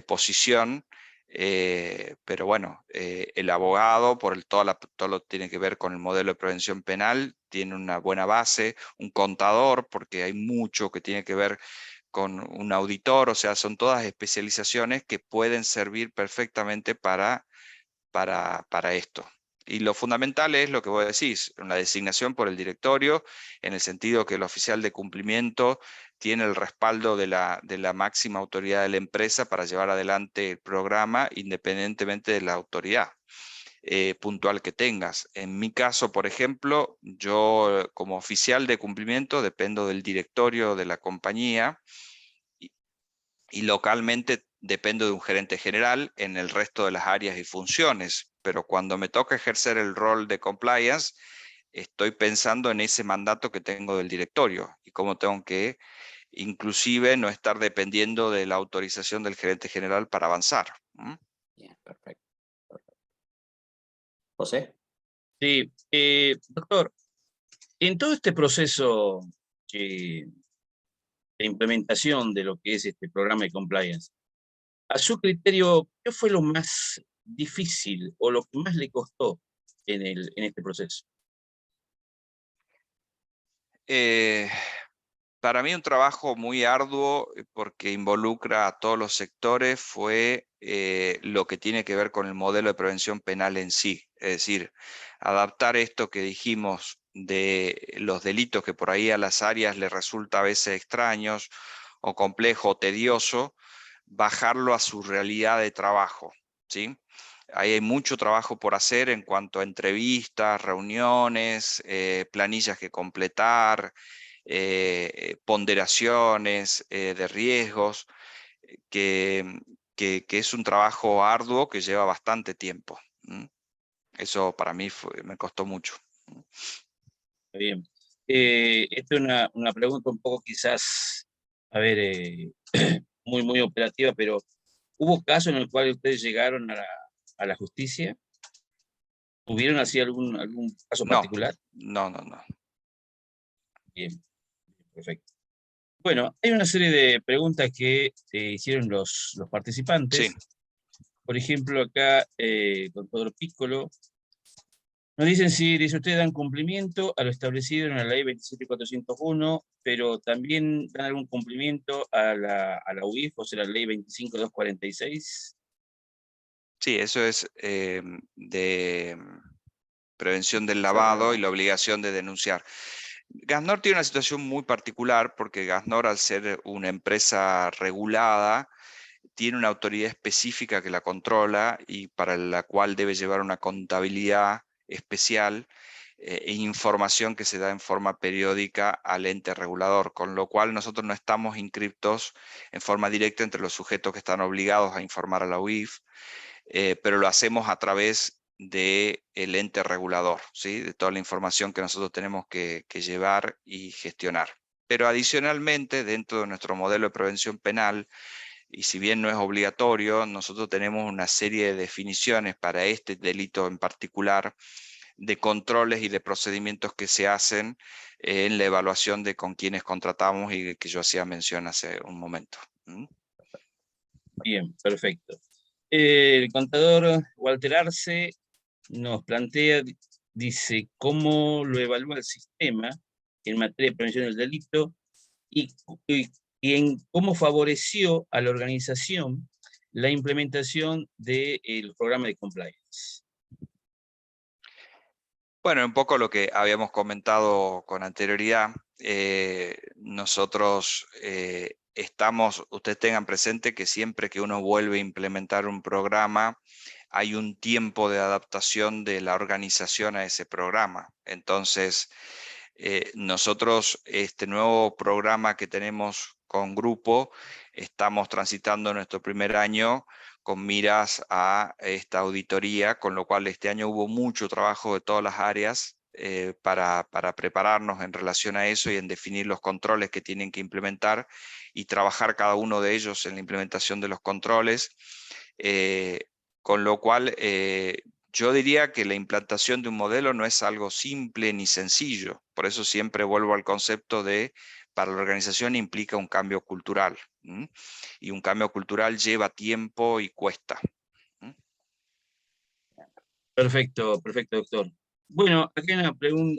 posición, pero bueno, el abogado, todo lo que tiene que ver con el modelo de prevención penal, tiene una buena base, un contador, porque hay mucho que tiene que ver con un auditor, o sea, son todas especializaciones que pueden servir perfectamente para esto. Y lo fundamental es lo que vos decís, la designación por el directorio, en el sentido que el oficial de cumplimiento tiene el respaldo de la máxima autoridad de la empresa para llevar adelante el programa independientemente de la autoridad puntual que tengas. En mi caso, por ejemplo, yo como oficial de cumplimiento dependo del directorio de la compañía y localmente dependo de un gerente general en el resto de las áreas y funciones, pero cuando me toca ejercer el rol de compliance, estoy pensando en ese mandato que tengo del directorio y cómo tengo que inclusive no estar dependiendo de la autorización del gerente general para avanzar. Bien, perfecto. José. Sí, doctor, en todo este proceso de implementación de lo que es este programa de compliance, a su criterio, ¿qué fue lo más difícil o lo que más le costó en este proceso? Para mí un trabajo muy arduo porque involucra a todos los sectores fue lo que tiene que ver con el modelo de prevención penal en sí. Es decir, adaptar esto que dijimos de los delitos que por ahí a las áreas les resulta a veces extraños o complejo o tedioso, bajarlo a su realidad de trabajo, ¿sí? Ahí hay mucho trabajo por hacer en cuanto a entrevistas, reuniones, planillas que completar, ponderaciones de riesgos, que es un trabajo arduo que lleva bastante tiempo. Eso para mí me costó mucho. Está bien. Esta es una pregunta un poco quizás, a ver, muy operativa, pero ¿hubo casos en el cual ustedes llegaron a la justicia? ¿Tuvieron así algún caso No, particular? no. Bien, perfecto. Bueno, hay una serie de preguntas que hicieron los Sí, participantes. Por ejemplo, acá, con Pedro Piccolo, nos dicen si dice, ustedes dan cumplimiento a lo establecido en la ley 27401, pero también dan algún cumplimiento a la UIF, o sea, la ley 25246. sí, eso es de prevención del Solo lavado y lavado. la obligación de denunciar. Gasnor tiene una situación muy particular porque Gasnor, al ser una empresa regulada, tiene una autoridad específica que la controla y para la cual debe llevar una contabilidad especial e información que se da en forma periódica al ente regulador, con lo cual nosotros no estamos inscriptos en forma directa entre los sujetos que están obligados a informar a la UIF. pero lo hacemos a través del ente regulador, ¿sí? De toda la información que nosotros tenemos que llevar y gestionar. Pero adicionalmente, dentro de nuestro modelo de prevención penal, y si bien no es obligatorio, nosotros tenemos una serie de definiciones para este delito en particular, de controles y de procedimientos que se hacen en la evaluación de con quienes contratamos y que yo hacía mención hace un momento. Bien, perfecto. El contador Walter Arce nos plantea, dice, cómo lo evalúa el sistema en materia de prevención del delito y, y- y en cómo favoreció a la organización la implementación del programa de compliance. Bueno, un poco lo que habíamos comentado con anterioridad, nosotros ustedes tengan presente que siempre que uno vuelve a implementar un programa, hay un tiempo de adaptación de la organización a ese programa. Entonces, nosotros, este nuevo programa que tenemos con grupo, estamos transitando nuestro primer año con miras a esta auditoría, con lo cual este año hubo mucho trabajo de todas las áreas para prepararnos en relación a eso y en definir los controles que tienen que implementar y trabajar cada uno de ellos en la implementación de los controles, con lo cual yo diría que la implantación de un modelo no es algo simple ni sencillo. Por eso siempre vuelvo al concepto de, para la organización implica un cambio cultural. Y un cambio cultural lleva tiempo y cuesta. Perfecto, perfecto, doctor. Bueno, aquí hay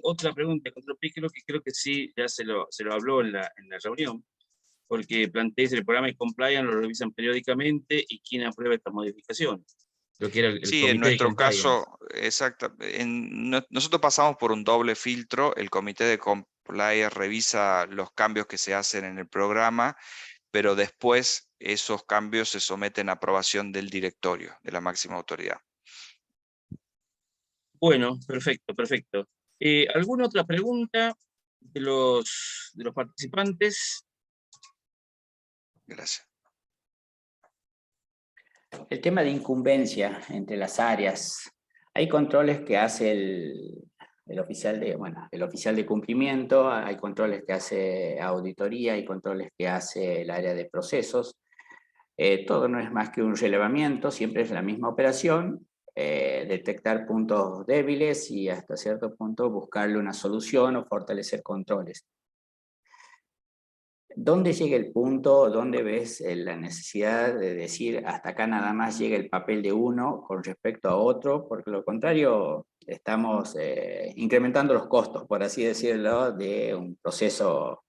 otra pregunta, control creo que sí, ya se lo habló en la reunión, porque planteé si el programa de compliance lo revisan periódicamente y quién aprueba esta modificación. Creo que era el Sí, en comité de nuestro compliance. caso, exacto. Nosotros pasamos por un doble filtro. El comité de compliance revisa los cambios que se hacen en el programa, pero después esos cambios se someten a aprobación del directorio, de la máxima autoridad. Bueno, perfecto, perfecto. ¿Alguna otra pregunta de los participantes? Gracias. El tema de incumbencia entre las áreas. Hay controles que hace el oficial el oficial de cumplimiento, hay controles que hace auditoría, hay controles que hace el área de procesos. Todo no es más que un relevamiento, siempre es la misma operación, detectar puntos débiles y hasta cierto punto buscarle una solución o fortalecer controles. ¿Dónde llega el punto, dónde ves la necesidad de decir hasta acá nada más llega el papel de uno con respecto a otro? Porque lo contrario, estamos incrementando los costos, por así decirlo, de un proceso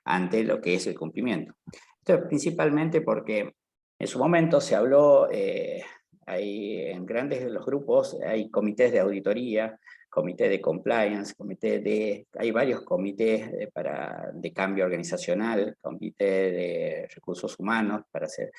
ante lo que es el cumplimiento. Esto es principalmente porque en su momento se habló, en grandes de los grupos hay comités de auditoría, comité de compliance, hay varios comités de cambio organizacional, comité de recursos humanos para hacer.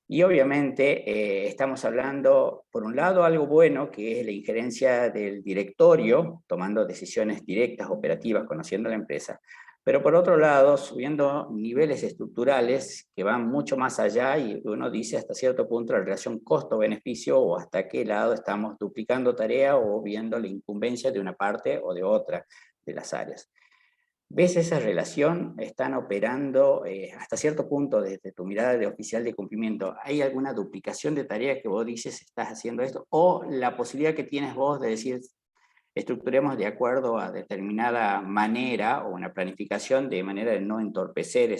Y obviamente estamos hablando, por un lado, algo bueno, que es la injerencia del directorio, tomando decisiones directas, operativas, conociendo la empresa, pero por otro lado, subiendo niveles estructurales que van mucho más allá y uno dice hasta cierto punto la relación costo-beneficio o hasta qué lado estamos duplicando tarea o viendo la incumbencia de una parte o de otra de las áreas. ¿Ves esa relación? ¿Están operando hasta cierto punto desde tu mirada de oficial de cumplimiento? ¿Hay alguna duplicación de tareas que vos dices estás haciendo esto? ¿O la posibilidad que tienes vos de decir estructuremos de acuerdo a determinada manera o una planificación de manera de no entorpecer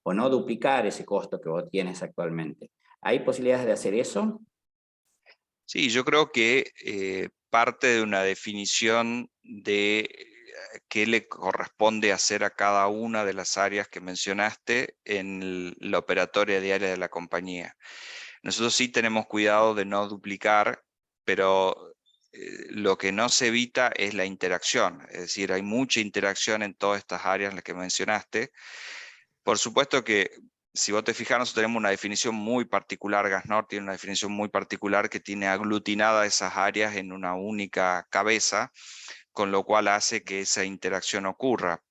o no duplicar ese costo que vos tienes actualmente? ¿Hay posibilidades de hacer eso? Sí, yo creo que parte de una definición de qué le corresponde hacer a cada una de las áreas que mencionaste en la operatoria diaria de la compañía. Nosotros sí tenemos cuidado de no duplicar, pero lo que no se evita es la interacción. Es decir, hay mucha interacción en todas estas áreas en las que mencionaste. Por supuesto que si vos te fijas, nosotros tenemos una definición muy particular, GasNor tiene una definición muy particular que tiene aglutinadas esas áreas en una única cabeza, con lo cual hace que esa interacción ocurra.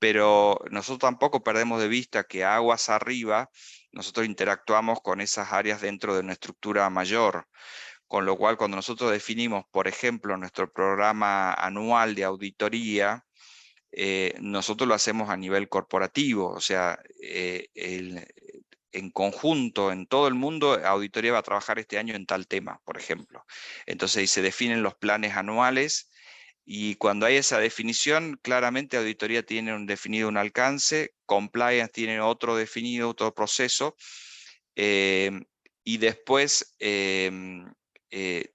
pero nosotros tampoco perdemos de vista que aguas arriba nosotros interactuamos con esas áreas dentro de una estructura mayor, con lo cual cuando nosotros definimos, por ejemplo, nuestro programa anual de auditoría, nosotros lo hacemos a nivel corporativo, o sea, en conjunto, en todo el mundo, auditoría va a trabajar este año en tal tema, por ejemplo. Entonces ahí se definen los planes anuales, y cuando hay esa definición, claramente auditoría tiene definido un alcance, compliance tiene otro definido, otro proceso, y después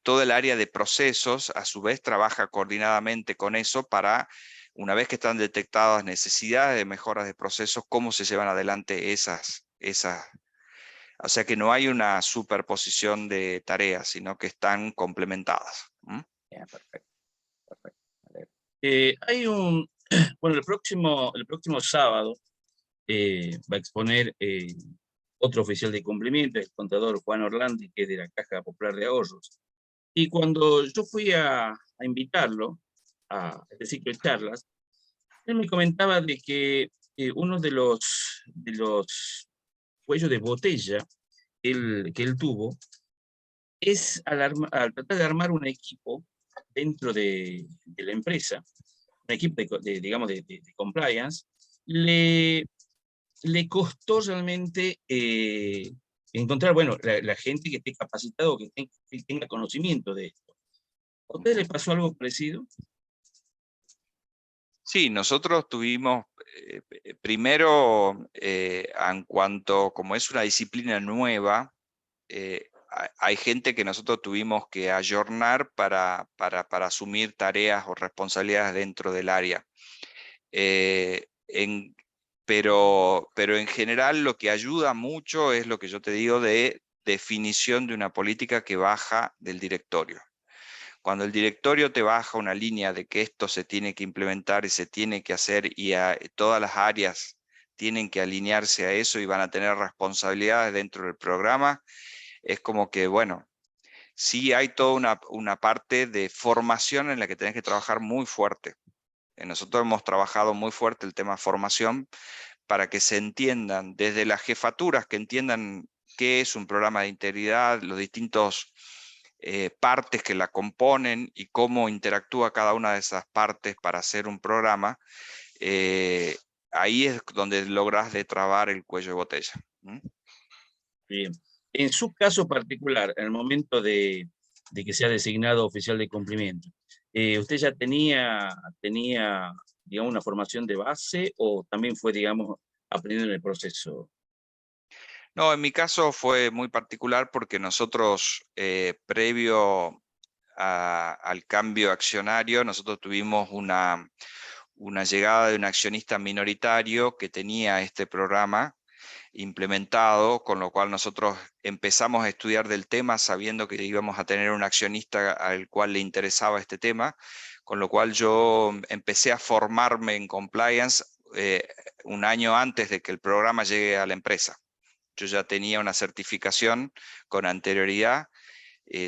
todo el área de procesos a su vez trabaja coordinadamente con eso para, una vez que están detectadas necesidades de mejoras de procesos, cómo se llevan adelante esas. O sea que no hay una superposición de tareas, sino que están complementadas. Bien, perfecto, perfecto. Vale. Hay un, bueno, el próximo sábado va a exponer otro oficial de cumplimiento, el contador Juan Orlandi, que es de la Caja Popular de Ahorros. Y cuando yo fui a invitarlo a este ciclo de charlas, él me comentaba de que uno de los cuellos de botella que él tuvo es al tratar de armar un equipo dentro de la empresa, un equipo digamos, de compliance, le, le costó realmente encontrar, bueno, la gente que esté capacitado, que tenga conocimiento de esto. ¿A usted le pasó algo parecido? Sí, nosotros tuvimos, primero, en cuanto, como es una disciplina nueva, hay gente que nosotros tuvimos que ayornar para asumir tareas o responsabilidades dentro del área. Pero en general lo que ayuda mucho es lo que yo te digo de definición de una política que baja del directorio. Cuando el directorio te baja una línea de que esto se tiene que implementar y se tiene que hacer, y todas las áreas tienen que alinearse a eso y van a tener responsabilidades dentro del programa, es como que, bueno, sí hay toda una parte de formación en la que tenés que trabajar muy fuerte. Nosotros hemos trabajado muy fuerte el tema formación para que se entiendan desde las jefaturas, que entiendan qué es un programa de integridad, los distintos partes que la componen y cómo interactúa cada una de esas partes para hacer un programa. Ahí es donde logras destrabar el cuello de botella. Bien. En su caso particular, en el momento de que sea designado oficial de cumplimiento, ¿usted ya tenía, digamos, una formación de base o también fue, digamos, aprendiendo en el proceso? No, en mi caso fue muy particular porque nosotros, previo al cambio accionario, nosotros tuvimos una llegada de un accionista minoritario que tenía este programa implementado, con lo cual nosotros empezamos a estudiar del tema sabiendo que íbamos a tener un accionista al cual le interesaba este tema, con lo cual yo empecé a formarme en compliance un año antes de que el programa llegue a la empresa. Yo ya tenía una certificación con anterioridad,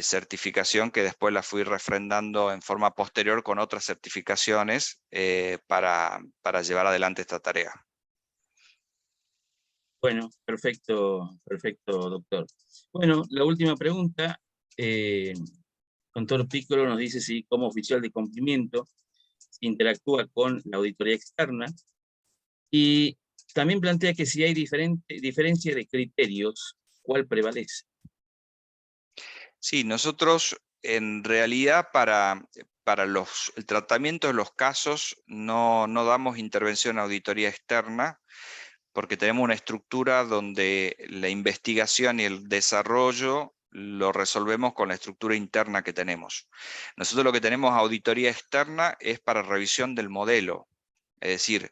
certificación que después la fui refrendando en forma posterior con otras certificaciones para llevar adelante esta tarea. Bueno, perfecto, perfecto, doctor. Bueno, la última pregunta. Doctor Piccolo nos dice si como oficial de cumplimiento interactúa con la auditoría externa y también plantea que si hay diferencia de criterios, ¿cuál prevalece? Sí, nosotros en realidad para el tratamiento de los casos no damos intervención a auditoría externa, porque tenemos una estructura donde la investigación y el desarrollo lo resolvemos con la estructura interna que tenemos. Nosotros lo que tenemos auditoría externa es para revisión del modelo. Es decir,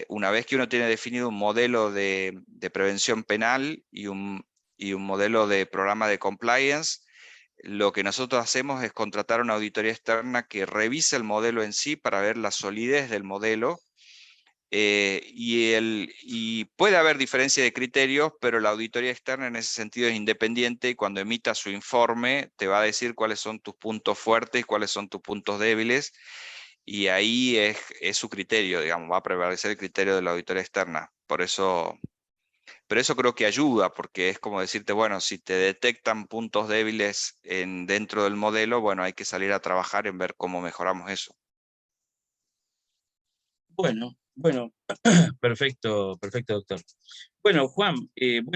una vez que uno tiene definido un modelo de prevención penal y un modelo de programa de compliance, lo que nosotros hacemos es contratar una auditoría externa que revise el modelo en sí para ver la solidez del modelo. Y puede haber diferencia de criterios, pero la auditoría externa en ese sentido es independiente, y cuando emita su informe te va a decir cuáles son tus puntos fuertes y cuáles son tus puntos débiles, y ahí es su criterio, digamos, va a prevalecer el criterio de la auditoría externa. Pero eso creo que ayuda, porque es como decirte, bueno, si te detectan puntos débiles dentro del modelo, bueno, hay que salir a trabajar en ver cómo mejoramos eso. Bueno, perfecto, perfecto, doctor. Bueno, Juan,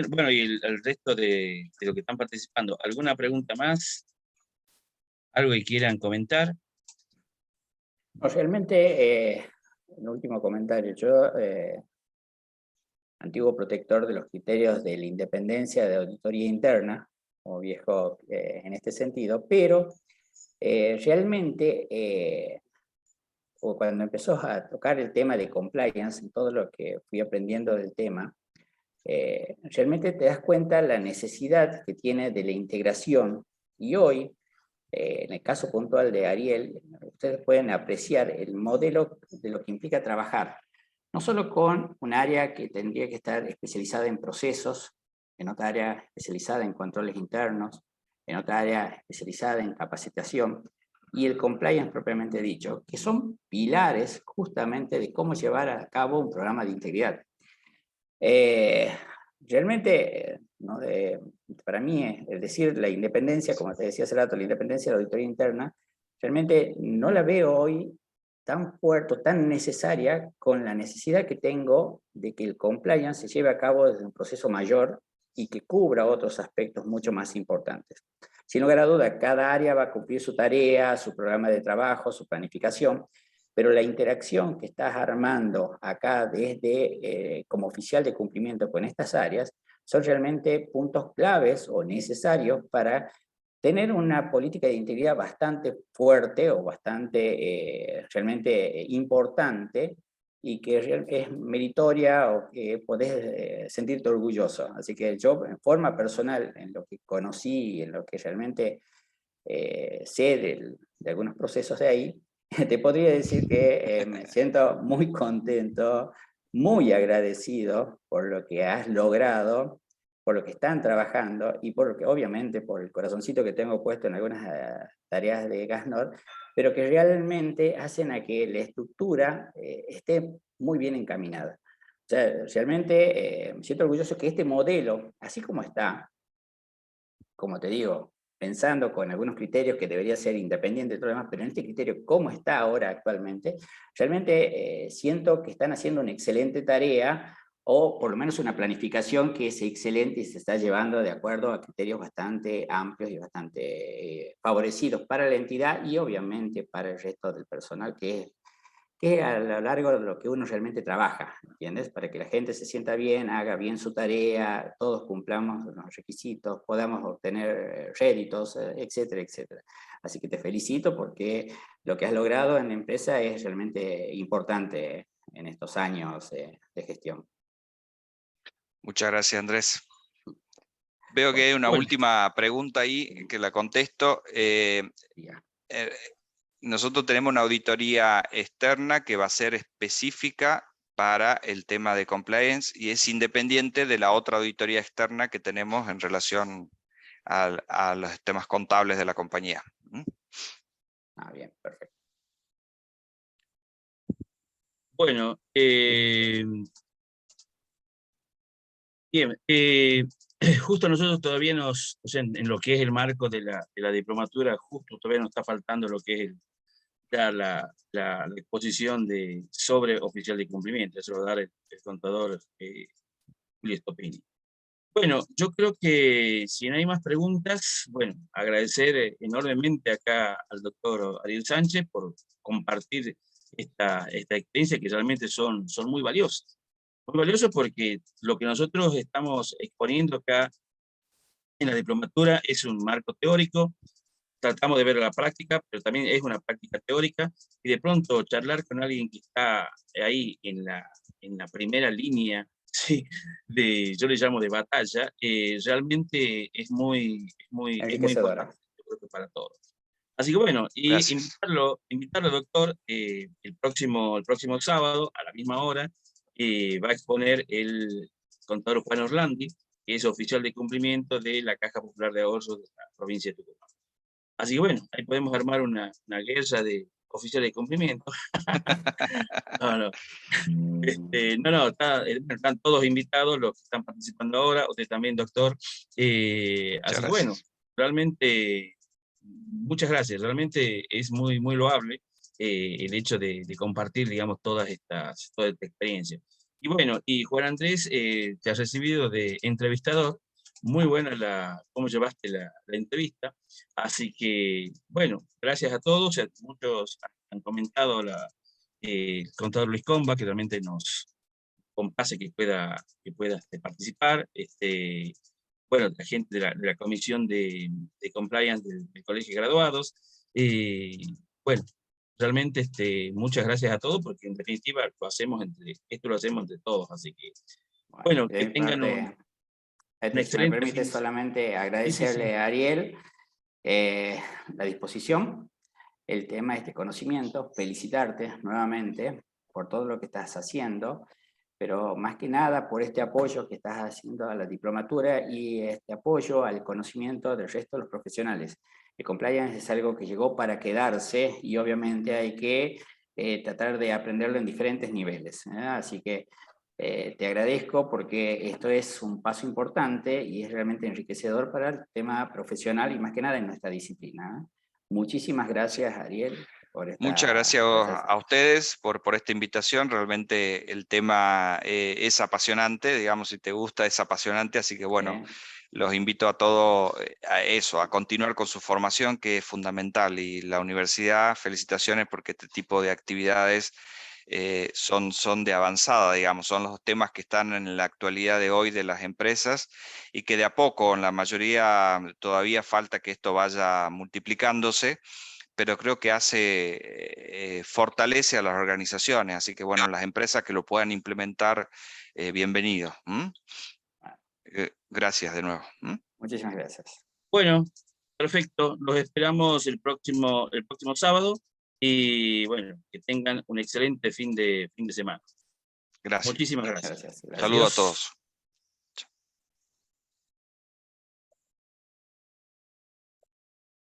bueno, y el resto de los que están participando, ¿alguna pregunta más? ¿Algo que quieran comentar? No, realmente, el último comentario, yo, antiguo protector de los criterios de la independencia de auditoría interna, como viejo en este sentido, pero realmente, o cuando empezó a tocar el tema de compliance, en todo lo que fui aprendiendo del tema, realmente te das cuenta la necesidad que tiene de la integración, y hoy, en el caso puntual de Ariel, ustedes pueden apreciar el modelo de lo que implica trabajar, no solo con un área que tendría que estar especializada en procesos, en otra área especializada en controles internos, en otra área especializada en capacitación, y el compliance propiamente dicho, que son pilares justamente de cómo llevar a cabo un programa de integridad. Realmente, ¿no? Para mí, es decir, la independencia, como te decía hace rato, la independencia de la auditoría interna, realmente no la veo hoy tan fuerte, tan necesaria, con la necesidad que tengo de que el compliance se lleve a cabo desde un proceso mayor y que cubra otros aspectos mucho más importantes. Sin lugar a duda, cada área va a cumplir su tarea, su programa de trabajo, su planificación, pero la interacción que estás armando acá desde como oficial de cumplimiento con estas áreas son realmente puntos claves o necesarios para tener una política de integridad bastante fuerte o bastante realmente importante y que es meritoria o que podés sentirte orgulloso. Así que yo, en forma personal, en lo que conocí y en lo que realmente sé de algunos procesos de ahí, te podría decir que me siento muy contento, muy agradecido por lo que has logrado, por lo que están trabajando y por lo que, obviamente, por el corazoncito que tengo puesto en algunas tareas de GASNOR, pero que realmente hacen a que la estructura esté muy bien encaminada. O sea, realmente me siento orgulloso que este modelo, así como está, como te digo, pensando con algunos criterios que debería ser independiente de todo lo demás, pero en este criterio, ¿cómo está ahora actualmente? Realmente siento que están haciendo una excelente tarea, o por lo menos una planificación que es excelente y se está llevando de acuerdo a criterios bastante amplios y bastante favorecidos para la entidad y obviamente para el resto del personal, que a lo largo de lo que uno realmente trabaja, ¿entiendes? Para que la gente se sienta bien, haga bien su tarea, todos cumplamos los requisitos, podamos obtener réditos, etcétera, etcétera. Así que te felicito porque lo que has logrado en la empresa es realmente importante en estos años de gestión. Muchas gracias, Andrés. Veo que Bueno, hay una Bueno, última pregunta ahí que la contesto. ya. Nosotros tenemos una auditoría externa que va a ser específica para el tema de compliance y es independiente de la otra auditoría externa que tenemos en relación a los temas contables de la compañía. Bien, perfecto. bueno, bien, justo nosotros todavía o sea, en lo que es el marco de la diplomatura, justo todavía nos está faltando lo que es la exposición sobre oficial de cumplimiento, eso lo va a dar el contador Julio Stopini. Bueno, yo creo que si no hay más preguntas, bueno, agradecer enormemente acá al doctor Ariel Sánchez por compartir esta experiencia que realmente son muy valiosas. Muy valiosas porque lo que nosotros estamos exponiendo acá en la diplomatura es un marco teórico, tratamos de ver la práctica, pero también es una práctica teórica, y de pronto charlar con alguien que está ahí en la primera línea, ¿sí? Yo le llamo de batalla, realmente es muy Enriquecedora. importante, yo creo que para todos. Así que bueno, y Gracias. invitarlo doctor, el próximo sábado, a la misma hora, va a exponer el contador Juan Orlandi, que es oficial de cumplimiento de la Caja Popular de Ahorros de la provincia de Tucumán. Así que bueno, ahí podemos armar una guerra de oficiales de cumplimiento. No, no. No, están todos invitados los que están participando ahora, usted también, doctor. Así que bueno, gracias. realmente, muchas gracias. Realmente es muy, muy loable el hecho de compartir, digamos, toda esta experiencia. Y bueno, y Juan Andrés, te has recibido de entrevistador. Muy buena cómo llevaste la entrevista. Así que, bueno, gracias a todos. Muchos han comentado el contador Luis Comba, que realmente nos complace que pueda participar. Bueno, la gente de la Comisión de Compliance del Colegio de Graduados. Bueno, realmente muchas gracias a todos, porque en definitiva esto lo hacemos entre todos. Así que, bueno, De que mi tengan un parte, si me excelente permite fin. solamente Sí, sí, sí. agradecerle a Ariel la disposición, el tema de este conocimiento, felicitarte nuevamente por todo lo que estás haciendo, pero más que nada por este apoyo que estás haciendo a la diplomatura y este apoyo al conocimiento del resto de los profesionales. El compliance es algo que llegó para quedarse y obviamente hay que tratar de aprenderlo en diferentes niveles. Así que te agradezco porque esto es un paso importante y es realmente enriquecedor para el tema profesional y más que nada en nuestra disciplina. Muchísimas gracias, Ariel, por Muchas esta... gracias a ustedes por esta invitación. Realmente el tema es apasionante, digamos, si te gusta es apasionante, así que bueno, los invito a todos a eso, a continuar con su formación, que es fundamental. Y la universidad, felicitaciones porque este tipo de actividades son de avanzada, digamos, son los temas que están en la actualidad de hoy de las empresas y que de a poco, en la mayoría, todavía falta que esto vaya multiplicándose, pero creo que fortalece a las organizaciones, así que bueno, las empresas que lo puedan implementar, bienvenido. Gracias de nuevo. Muchísimas gracias. Bueno, perfecto. Los esperamos el próximo sábado. Y bueno, que tengan un excelente fin de semana. Gracias. Muchísimas gracias. Gracias. Saludos a Adiós. todos.